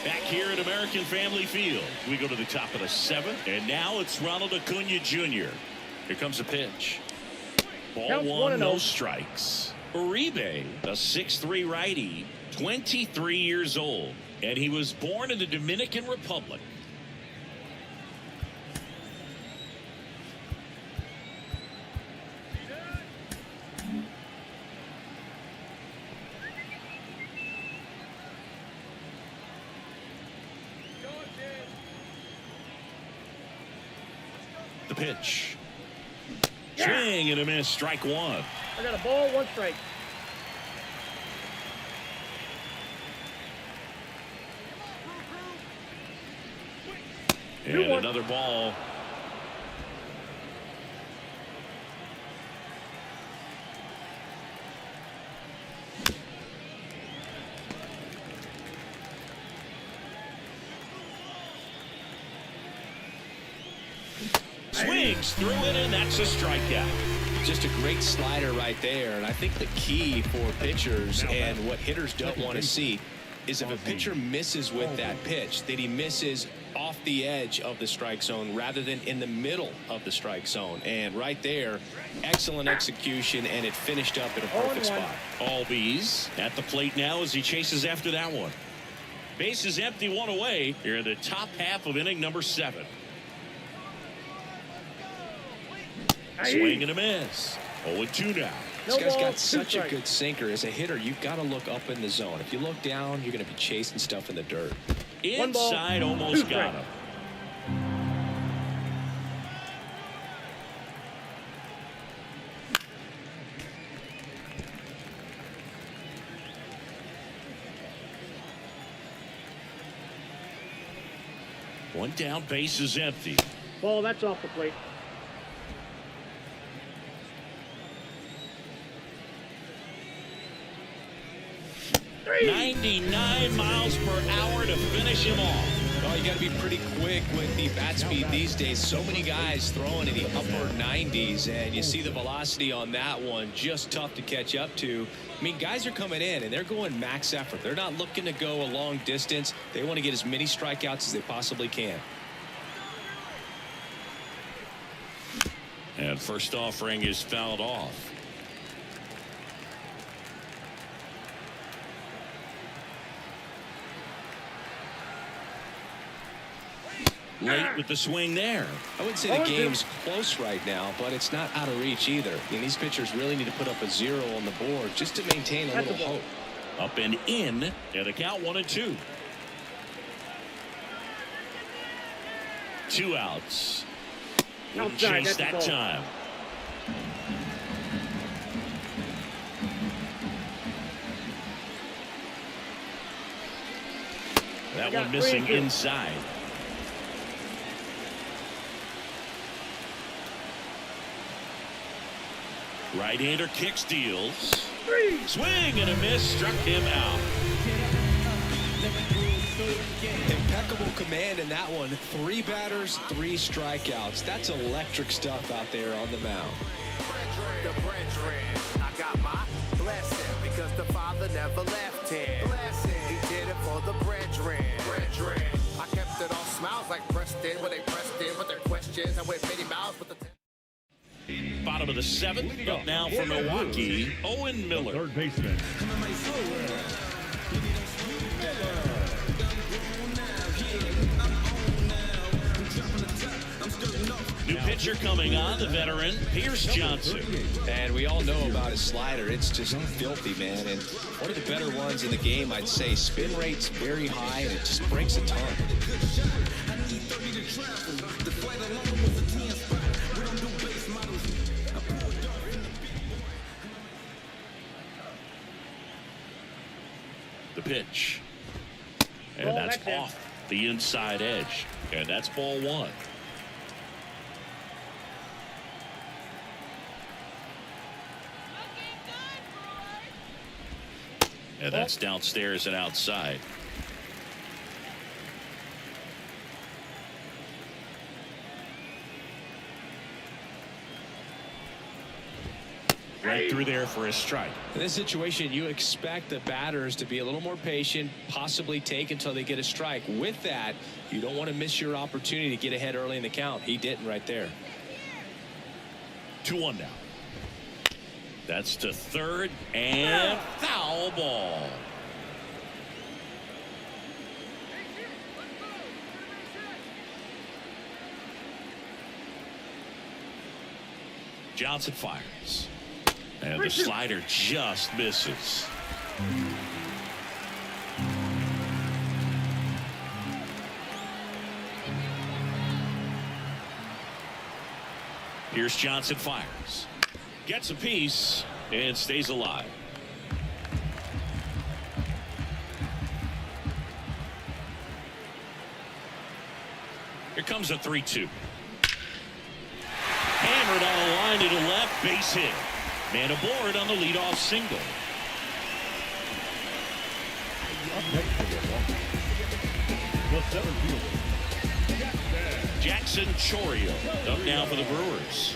Back here at American Family Field, we go to the top of the 7th, and now it's Ronald Acuna Jr. Here comes a pitch. Ball 1, no strikes. Uribe, a 6'3" righty, 23 years old, and he was born in the Dominican Republic. The pitch. Swing and a miss. Strike one. I got a ball, 1 strike. And another ball. Swings through it, and that's a strikeout. Just a great slider right there. And I think the key for pitchers and what hitters don't want to see is if a pitcher misses with that pitch, that he misses off the edge of the strike zone rather than in the middle of the strike zone. And right there, excellent execution, and it finished up in a perfect spot. Albies at the plate now as he chases after that one. Base is empty, 1 away here in the top half of inning number 7. Swing and a miss. 0-2 now. This guy's got such a good sinker. As a hitter, you've got to look up in the zone. If you look down, you're going to be chasing stuff in the dirt. Inside, almost got him. One down, base is empty. Ball, that's off the plate. 99 miles per hour to finish him off. Well, you got to be pretty quick with the bat speed these days. So many guys throwing in the upper 90s, and you see the velocity on that one, just tough to catch up to. I mean, guys are coming in, and they're going max effort. They're not looking to go a long distance. They want to get as many strikeouts as they possibly can. And first offering is fouled off. Late with the swing there. I wouldn't say the game's close right now, but it's not out of reach either. I mean, these pitchers really need to put up a 0 on the board just to maintain a little hope. Up and in, and the count 1-2. 2 outs. Wouldn't chase that time. That one missing inside. Right-hander kicks, deals. Swing and a miss, struck him out. Impeccable command in that one. 3 batters, 3 strikeouts. That's electric stuff out there on the mound. I got my blessing because the Father never left him. He did it for the brethren. I kept it all smiles like Preston when they pressed in with their questions. I went many miles with the. Bottom of the 7th. Up now for Milwaukee, Owen Miller. Third baseman. New pitcher coming on, the veteran, Pierce Johnson. And we all know about his slider. It's just filthy, man. And one of the better ones in the game, I'd say. Spin rate's very high, and it just breaks a ton. The pitch. And that's off the inside edge. And that's ball 1. And that's downstairs and outside. Right through there for a strike. In this situation, you expect the batters to be a little more patient, possibly take until they get a strike. With that, you don't want to miss your opportunity to get ahead early in the count. He didn't right there. 2-1 now. That's to third and foul ball. Johnson fires. And the slider just misses. Pierce Johnson fires. Gets a piece and stays alive. Here comes a 3-2. Hammered on the line to the left, base hit. Man aboard on the leadoff single. Up next for Milwaukee, the 7th fielder, Jackson Chourio up now for the Brewers.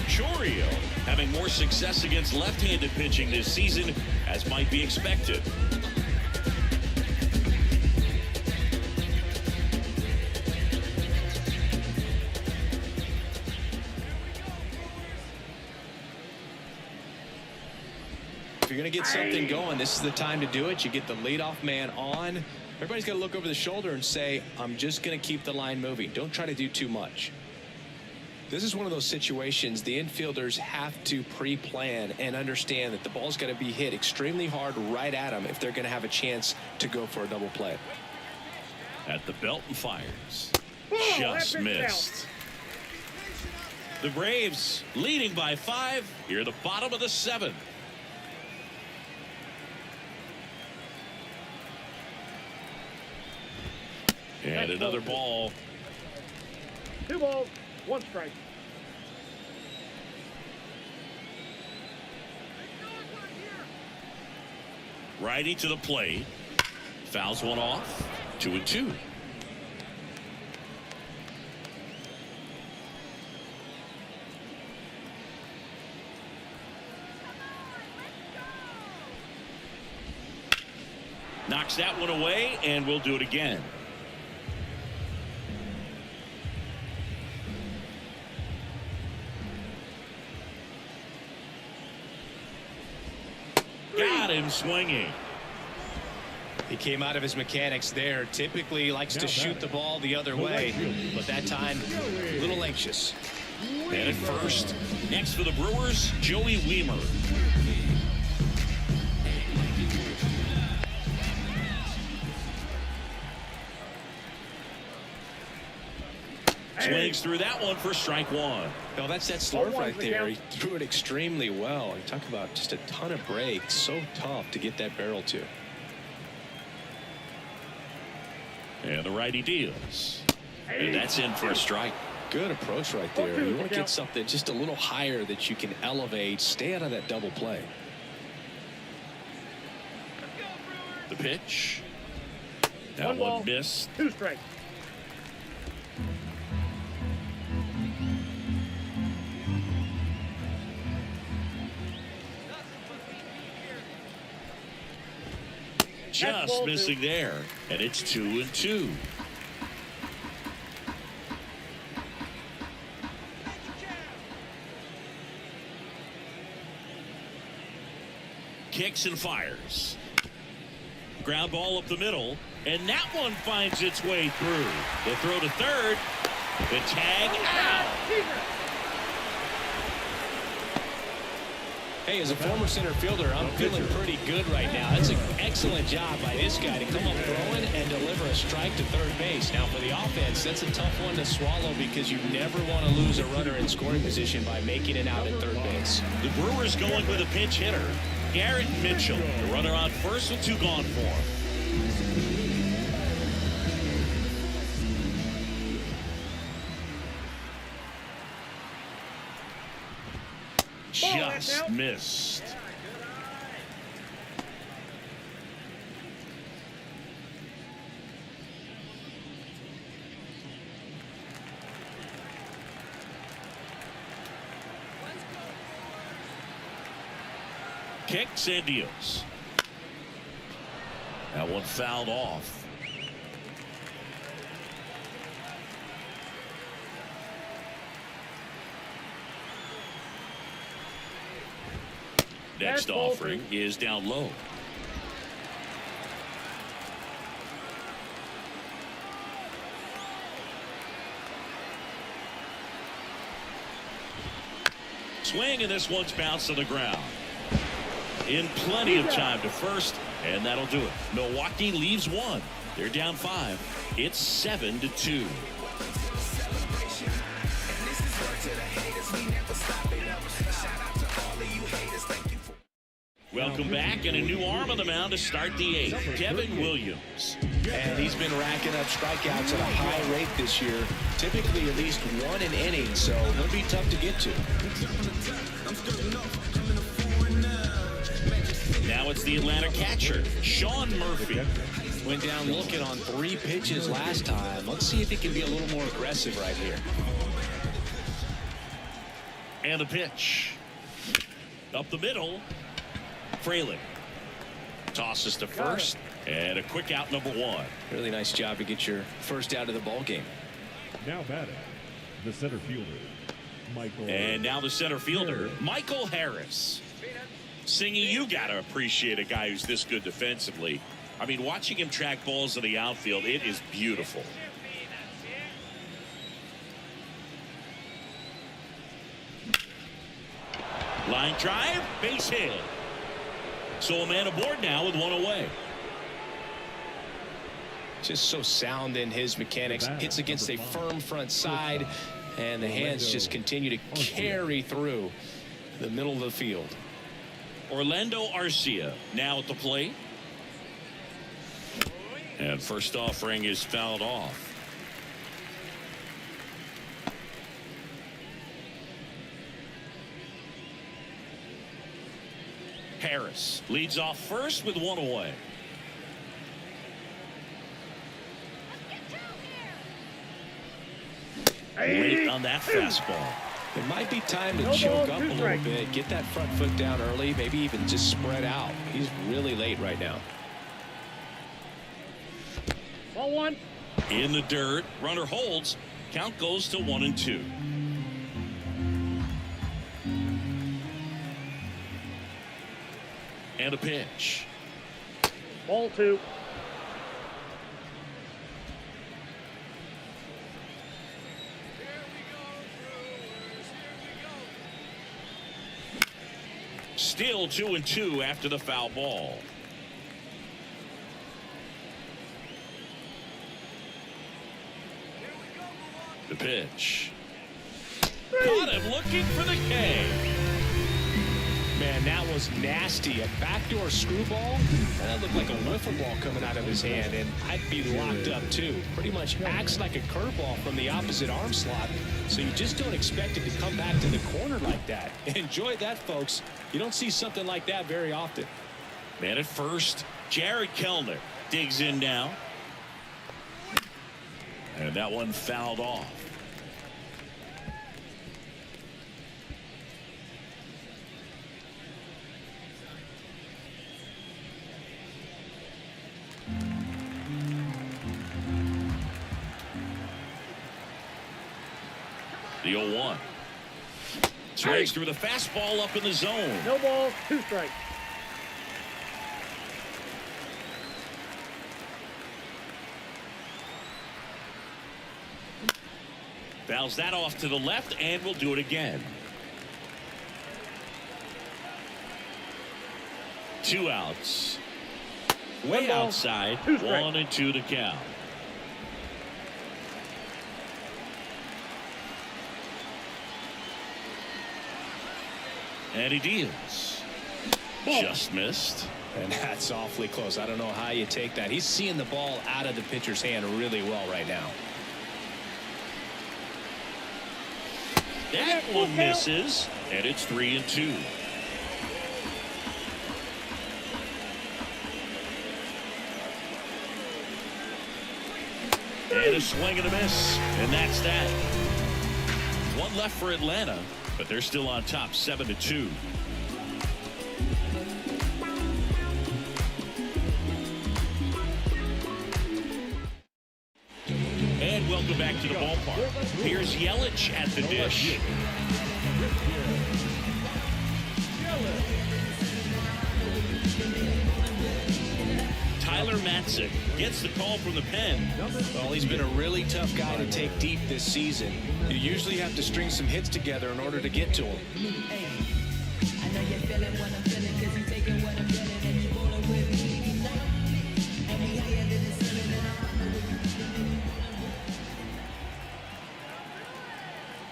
Chourio having more success against left-handed pitching this season, as might be expected. If you're going to get something going, this is the time to do it. You get the leadoff man on. Everybody's got to look over the shoulder and say, I'm just going to keep the line moving. Don't try to do too much. This is one of those situations the infielders have to pre-plan and understand that the ball's got to be hit extremely hard right at them if they're going to have a chance to go for a double play. At the belt and fires. Just missed. The Braves leading by 5 here at the bottom of the 7th. And another ball. 2 balls, 1 strike. Righty to the plate. Fouls one off. 2-2. Knocks that one away, and we'll do it again. Got him swinging. He came out of his mechanics there. Typically likes to shoot the ball the other way, but that time a little anxious. And at first, next for the Brewers, Joey Wiemer. Swings through that one for strike one. No, that's that slurve right there. He threw it extremely well. You talk about just a ton of breaks. So tough to get that barrel to. And the righty deals. And that's in for a strike. Good approach right there. You want to get something just a little higher that you can elevate. Stay out of that double play. The pitch. That one missed. 2 strikes. Just missing there, and it's 2-2. Kicks and fires. Ground ball up the middle, and that one finds its way through. The throw to third. The tag out. Hey, as a former center fielder, I'm feeling pretty good right now. That's an excellent job by this guy to come up throwing and deliver a strike to third base. Now, for the offense, that's a tough one to swallow because you never want to lose a runner in scoring position by making it out at third base. The Brewers going with a pinch hitter, Garrett Mitchell. The runner on first with 2 gone for him. Just missed. Kicks and deals. That one fouled off. Next offering is down low. Swing, and this one's bounced on the ground. In plenty of time to first, and that'll do it. Milwaukee leaves 1. They're down 5. It's 7-2. Welcome back, and a new arm on the mound to start the 8th, Devin Williams. And he's been racking up strikeouts at a high rate this year, typically at least 1 an inning, so he'll be tough to get to. Now it's the Atlanta catcher, Sean Murphy. Went down looking on 3 pitches last time. Let's see if he can be a little more aggressive right here. And a pitch. Up the middle. Fraley tosses to first, and a quick out, number 1. Really nice job to get your first out of the ball game. Now batting, the center fielder, Michael. And now the center fielder, Michael Harris. Singy, you got to appreciate a guy who's this good defensively. I mean, watching him track balls in the outfield, it is beautiful. Line drive, base hit. So a man aboard now with 1 away. Just so sound in his mechanics. Hits against a firm front side, and the hands just continue to carry through the middle of the field. Orlando Arcia now at the plate. And first offering is fouled off. Harris leads off first with 1 away. Late on that fastball. It might be time to choke up a little bit, get that front foot down early, maybe even just spread out. He's really late right now. Ball 1. In the dirt, runner holds. Count goes to 1-2. And a pitch. Ball 2. Still 2-2 after the foul ball. The pitch. Caught him looking for the K. Man, that was nasty. A backdoor screwball. That looked like a wiffle ball coming out of his hand, and I'd be locked up too. Pretty much acts like a curveball from the opposite arm slot, so you just don't expect it to come back to the corner like that. Enjoy that, folks. You don't see something like that very often. Man at first, Jared Kellner digs in now. And that one fouled off. The 0-1. Swings through the fastball up in the zone. No balls, 2 strikes. Fouls that off to the left, and we'll do it again. 2 outs. Way outside. 2 strikes. 1-2 to count. And he deals. Just missed. And that's awfully close. I don't know how you take that. He's seeing the ball out of the pitcher's hand really well right now. That one misses, and it's 3-2. And a swing and a miss, and that's that. One left for Atlanta, but they're still on top, 7-2. And welcome back to the ballpark. Here's Yelich at the dish. Tyler Matzik gets the call from the pen. Well, he's been a really tough guy to take deep this season. You usually have to string some hits together in order to get to him.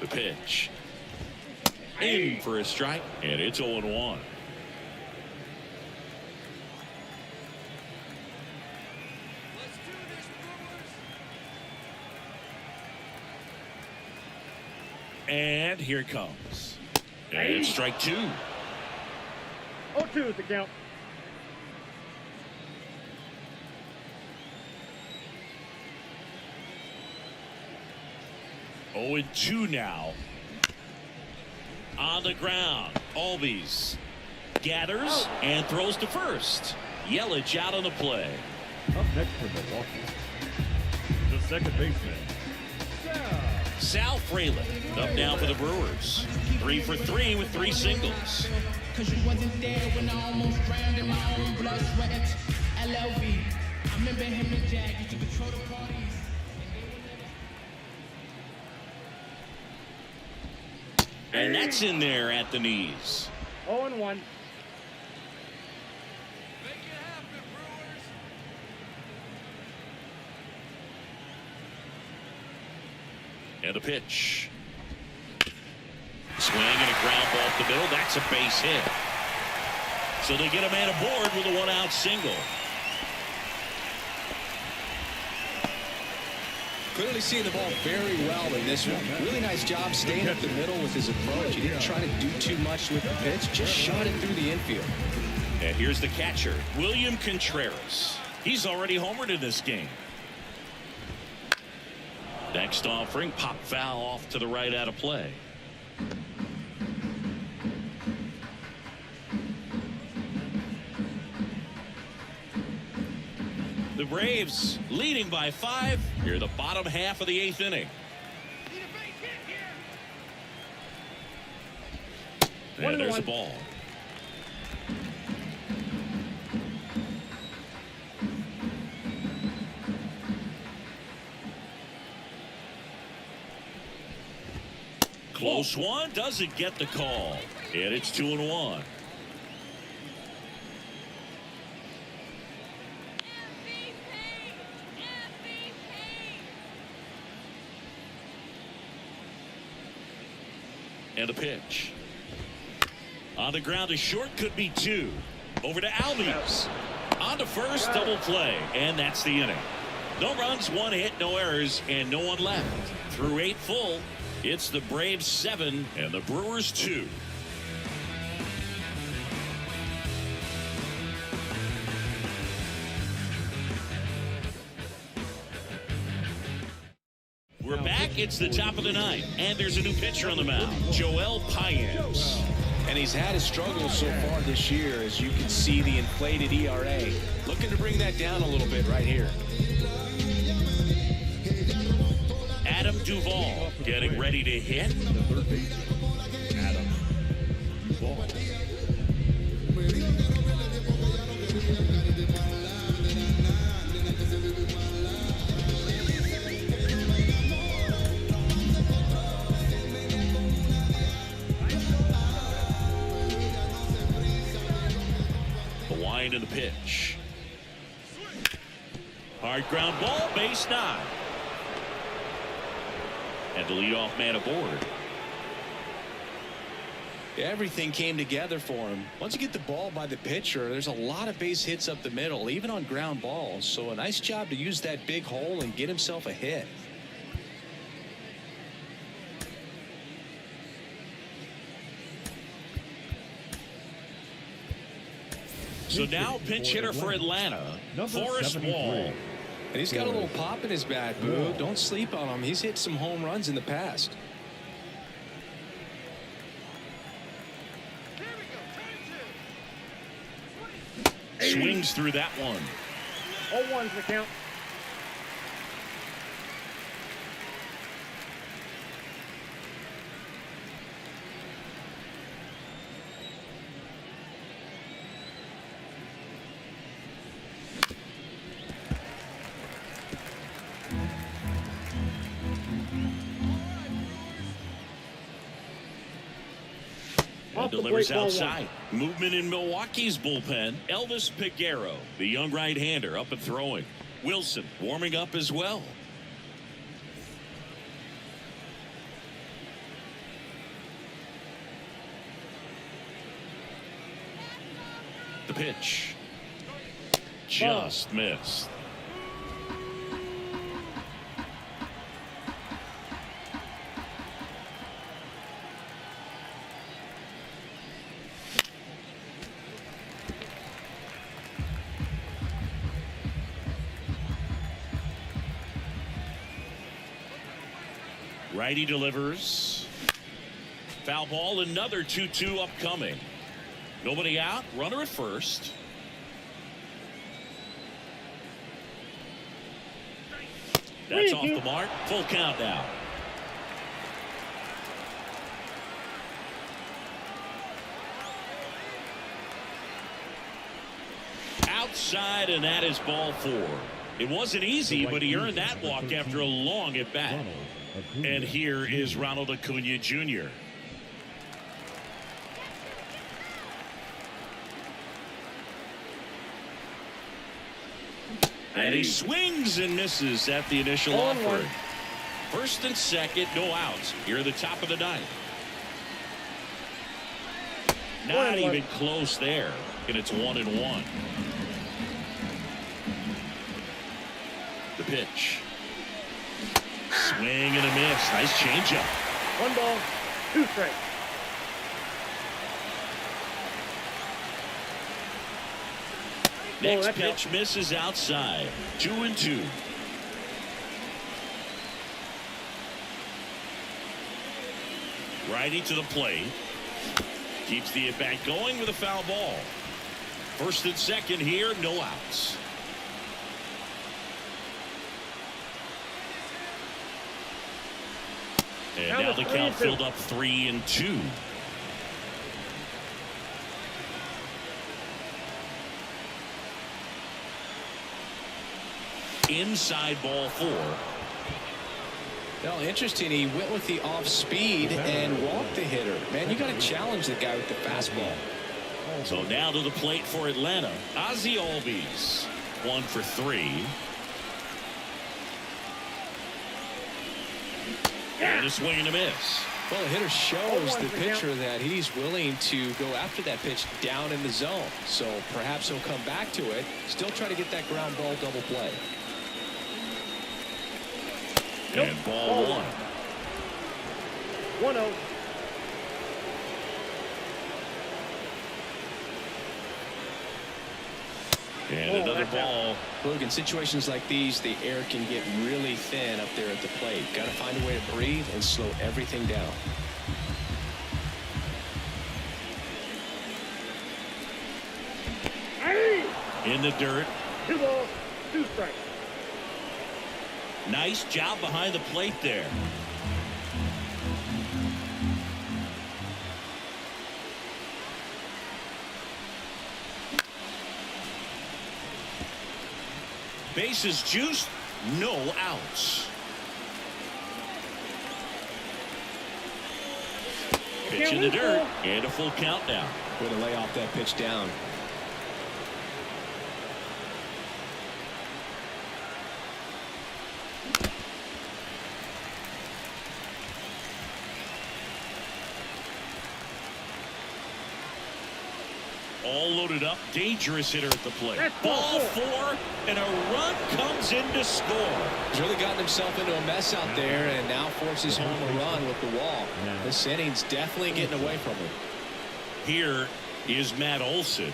The pitch. In for a strike, and it's 0-1. And here it comes. And it's strike 2. 0-2 is the count. Oh, and 2 now. On the ground. Albies gathers and throws to first. Yelich out on the play. Up next for Milwaukee, the second baseman, Sal Frelick up now for the Brewers. 3 for 3 with 3 singles. Cause you wasn't there when I almost drowned in my own blood, sweat. LLV. I remember him and Jack used to control the parties. And that's in there at the knees. 0-1. And the pitch. Swing and a ground ball up the middle. That's a base hit. So they get a man aboard with a 1-out single. Clearly seeing the ball very well in this one. Really nice job staying up the middle with his approach. He didn't try to do too much with the pitch. Just shot it through the infield. And here's the catcher, William Contreras. He's already homered in this game. Next offering, pop foul off to the right out of play. The Braves leading by 5 here, the bottom half of the 8th inning. And there's the ball. Close one, doesn't get the call. And it's 2-1. And a pitch. On the ground to short, could be 2. Over to Albies. On to first, double play, and that's the inning. No runs, 1 hit, no errors, and no one left. Through 8 full, it's the Braves 7 and the Brewers 2. We're back. It's the top of the 9th, and there's a new pitcher on the mound, Joel Payens. And he's had his struggles so far this year, as you can see the inflated ERA. Looking to bring that down a little bit right here. Adam Duvall getting ready to hit. The third baseman, Adam Duvall. To the pitch. Hard ground ball, base 9. And the leadoff man aboard. Everything came together for him. Once you get the ball by the pitcher, there's a lot of base hits up the middle, even on ground balls. So a nice job to use that big hole and get himself a hit. So now pinch hitter for Atlanta, Forrest Wall. And he's got a little pop in his bat, Boo. Don't sleep on him. He's hit some home runs in the past. Swings through that one. 0-1's the count. And delivers outside. Movement in Milwaukee's bullpen. Elvis Peguero, the young right-hander, up and throwing. Wilson warming up as well. The pitch. Just missed. Righty delivers. Foul ball, another 2-2 upcoming. Nobody out, runner at first. That's off the mark. Full count now. Outside, and that is ball 4. It wasn't easy, but he earned that walk after a long at bat. And here is Ronald Acuna Jr. And he swings and misses at the initial offering. First and second, no outs. Here at the top of the 9th. Not even close there. And it's 1-1. The pitch. Swing and a miss. Nice changeup. 1 ball, 2 strikes. Next pitch misses outside. 2-2. Righty to the plate. Keeps the at bat going with a foul ball. First and second here, no outs. And now the count filled up 3-2. Inside ball 4. Well, interesting. He went with the off speed and walked the hitter. Man, you got to challenge the guy with the fastball. So now to the plate for Atlanta. Ozzie Albies, 1 for 3. And a swing and a miss. Well, the hitter shows the pitcher that he's willing to go after that pitch down in the zone. So perhaps he'll come back to it, still try to get that ground ball double play. And ball one. 1-0. And another ball. Look, in situations like these, the air can get really thin up there at the plate. Got to find a way to breathe and slow everything down. In the dirt. 2 balls, 2 strikes. Nice job behind the plate there. Bases juiced, no outs. Pitch in the dirt, and a full count now. Way to lay off that pitch down. All loaded up, dangerous hitter at the plate. Ball 4, and a run comes in to score. He's really gotten himself into a mess out there and now forces home a run with the wall. This inning's definitely getting away from him. Here is Matt Olson.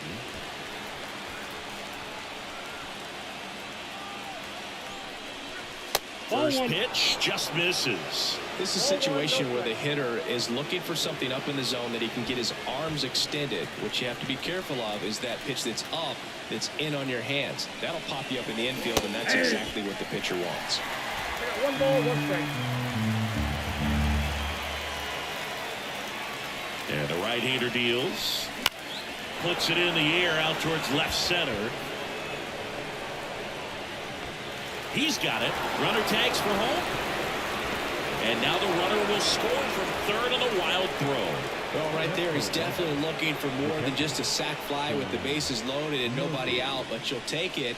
First pitch just misses. This is a situation where the hitter is looking for something up in the zone that he can get his arms extended. What you have to be careful of is that pitch that's up, that's in on your hands. That'll pop you up in the infield, and that's exactly what the pitcher wants. 1 ball, 1 strike. And the right-hander deals. Puts it in the air out towards left center. He's got it. Runner tags for home. And now the runner will score from third on the wild throw. Well, right there, he's definitely looking for more than just a sac fly with the bases loaded and nobody out, but you'll take it.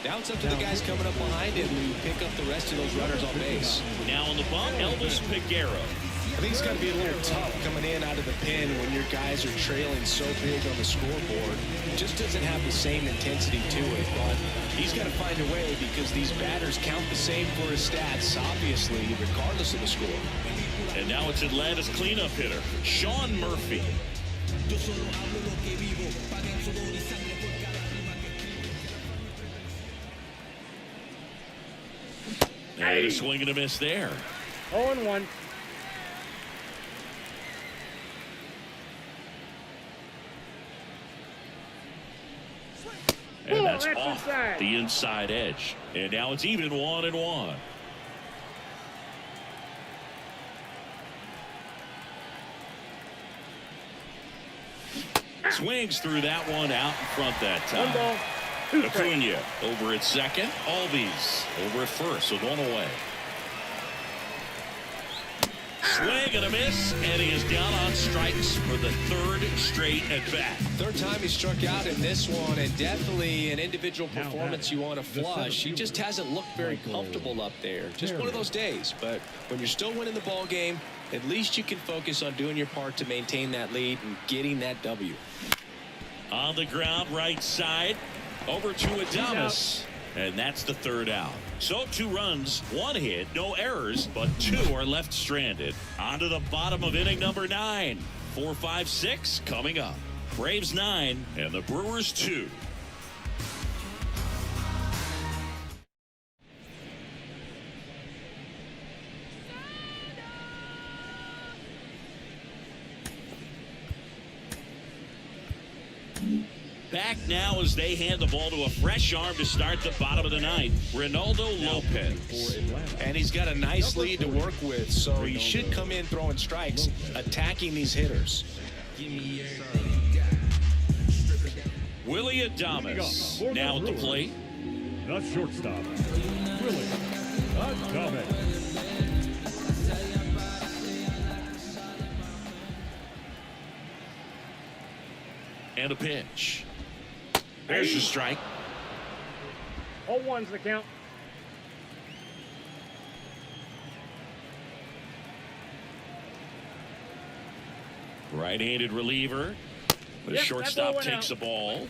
Now it's up to the guys coming up behind him to pick up the rest of those runners on base. Now on the bump, Elvis Peguero. I think it's got to be a little tough coming in out of the pen when your guys are trailing so big on the scoreboard. It just doesn't have the same intensity to it, but he's got to find a way because these batters count the same for his stats, obviously, regardless of the score. And now it's Atlanta's cleanup hitter, Sean Murphy. And a swing and a miss there. 0-1. And that's off the inside edge. And now it's even 1-1. Swings through that one out in front that time. 1 ball, 2 strikes. Acuna over at second. Albies over at first, so 1 away. Swing and a miss, and he is down on strikes for the 3rd straight at bat. 3rd time he struck out in this one, and definitely an individual performance you want to flush. He just hasn't looked very comfortable up there. Just one of those days. But when you're still winning the ball game, at least you can focus on doing your part to maintain that lead and getting that W. On the ground, right side, over to Adames. And that's the 3rd out. So 2 runs, 1 hit, no errors, but 2 are left stranded. On to the bottom of inning number 9. 4, 5, 6 coming up. Braves 9 and the Brewers 2. Back now as they hand the ball to a fresh arm to start the bottom of the 9th. Ronaldo Lopez. And he's got a nice lead to work with, so he should come in throwing strikes, attacking these hitters. Willie Adames now at the plate. The shortstop, Willie Adames. And a pitch. There's your strike. 0-1's the count. Right-handed reliever. The Yep, shortstop that ball takes the went ball.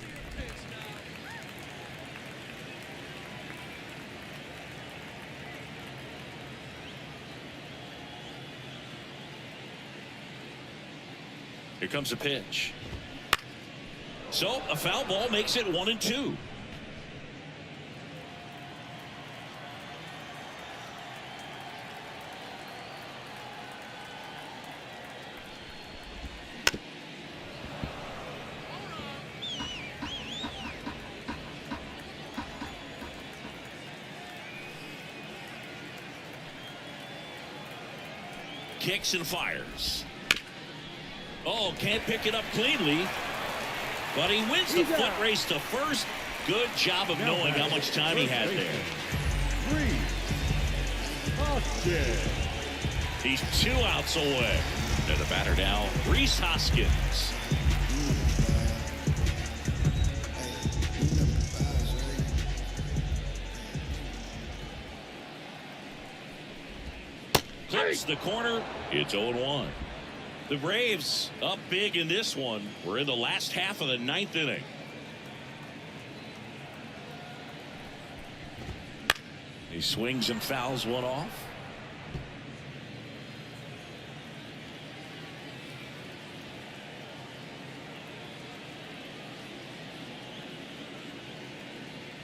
Here comes a pitch. So a foul ball makes it 1-2. Kicks and fires. Oh, can't pick it up cleanly. But he wins the foot race to first. Good job of knowing how much time he had there. He's 2 outs away. And the batter now, Rhys Hoskins. Clips the corner. It's 0-1. The Braves up big in this one. We're in the last half of the 9th inning. He swings and fouls one off.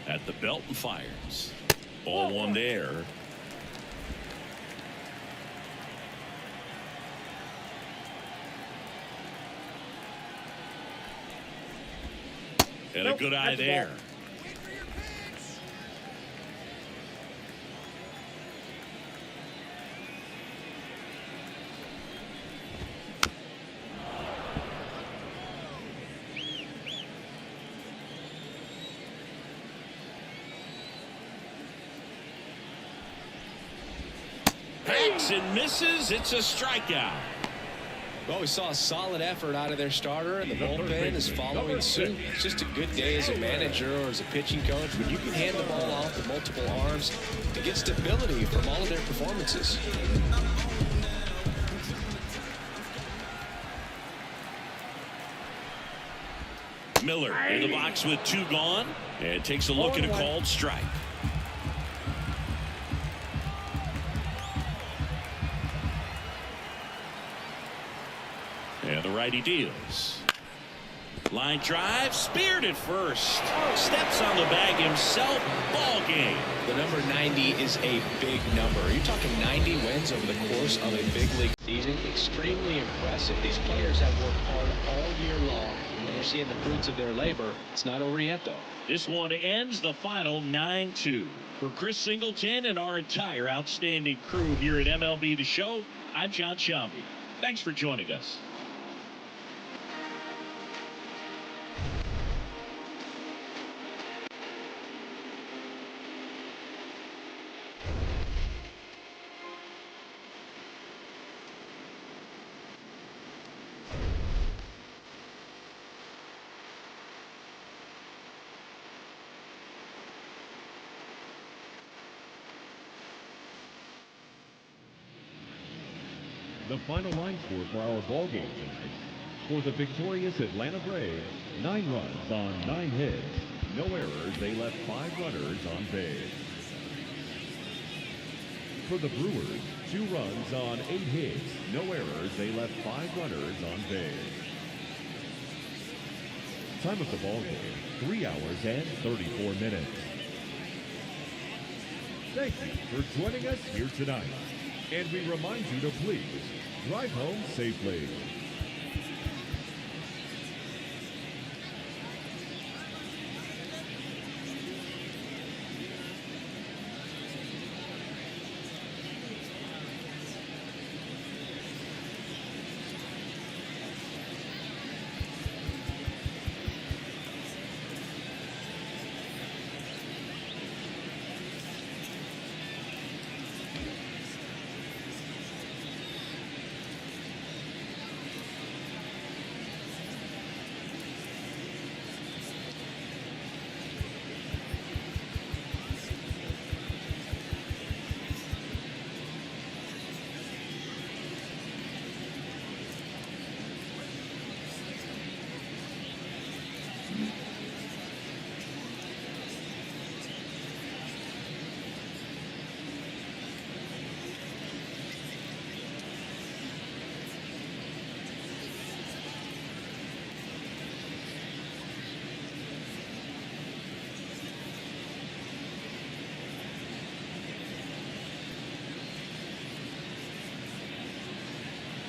At the belt and fires. Ball 1 there. And a good eye there. Hacks and misses. It's a strikeout. Well, we saw a solid effort out of their starter, and the bullpen is following suit. It's just a good day as a manager or as a pitching coach when you can hand the ball off to multiple arms to get stability from all of their performances. Miller in the box with 2 gone and takes a look at a called strike. And the righty deals. Line drive, speared at first. Steps on the bag himself. Ball game. The number 90 is a big number. You're talking 90 wins over the course of a big league season. Extremely impressive. These players have worked hard all year long. And you're seeing the fruits of their labor. It's not over yet, though. This one ends the final 9-2. For Chris Singleton and our entire outstanding crew here at MLB The Show, I'm John Shambi. Thanks for joining us. The final line score for our ball game tonight. For the victorious Atlanta Braves, 9 runs on 9 hits. No errors, they left 5 runners on base. For the Brewers, 2 runs on 8 hits. No errors, they left 5 runners on base. Time of the ball game, 3 hours and 34 minutes. Thank you for joining us here tonight. And we remind you to please drive home safely.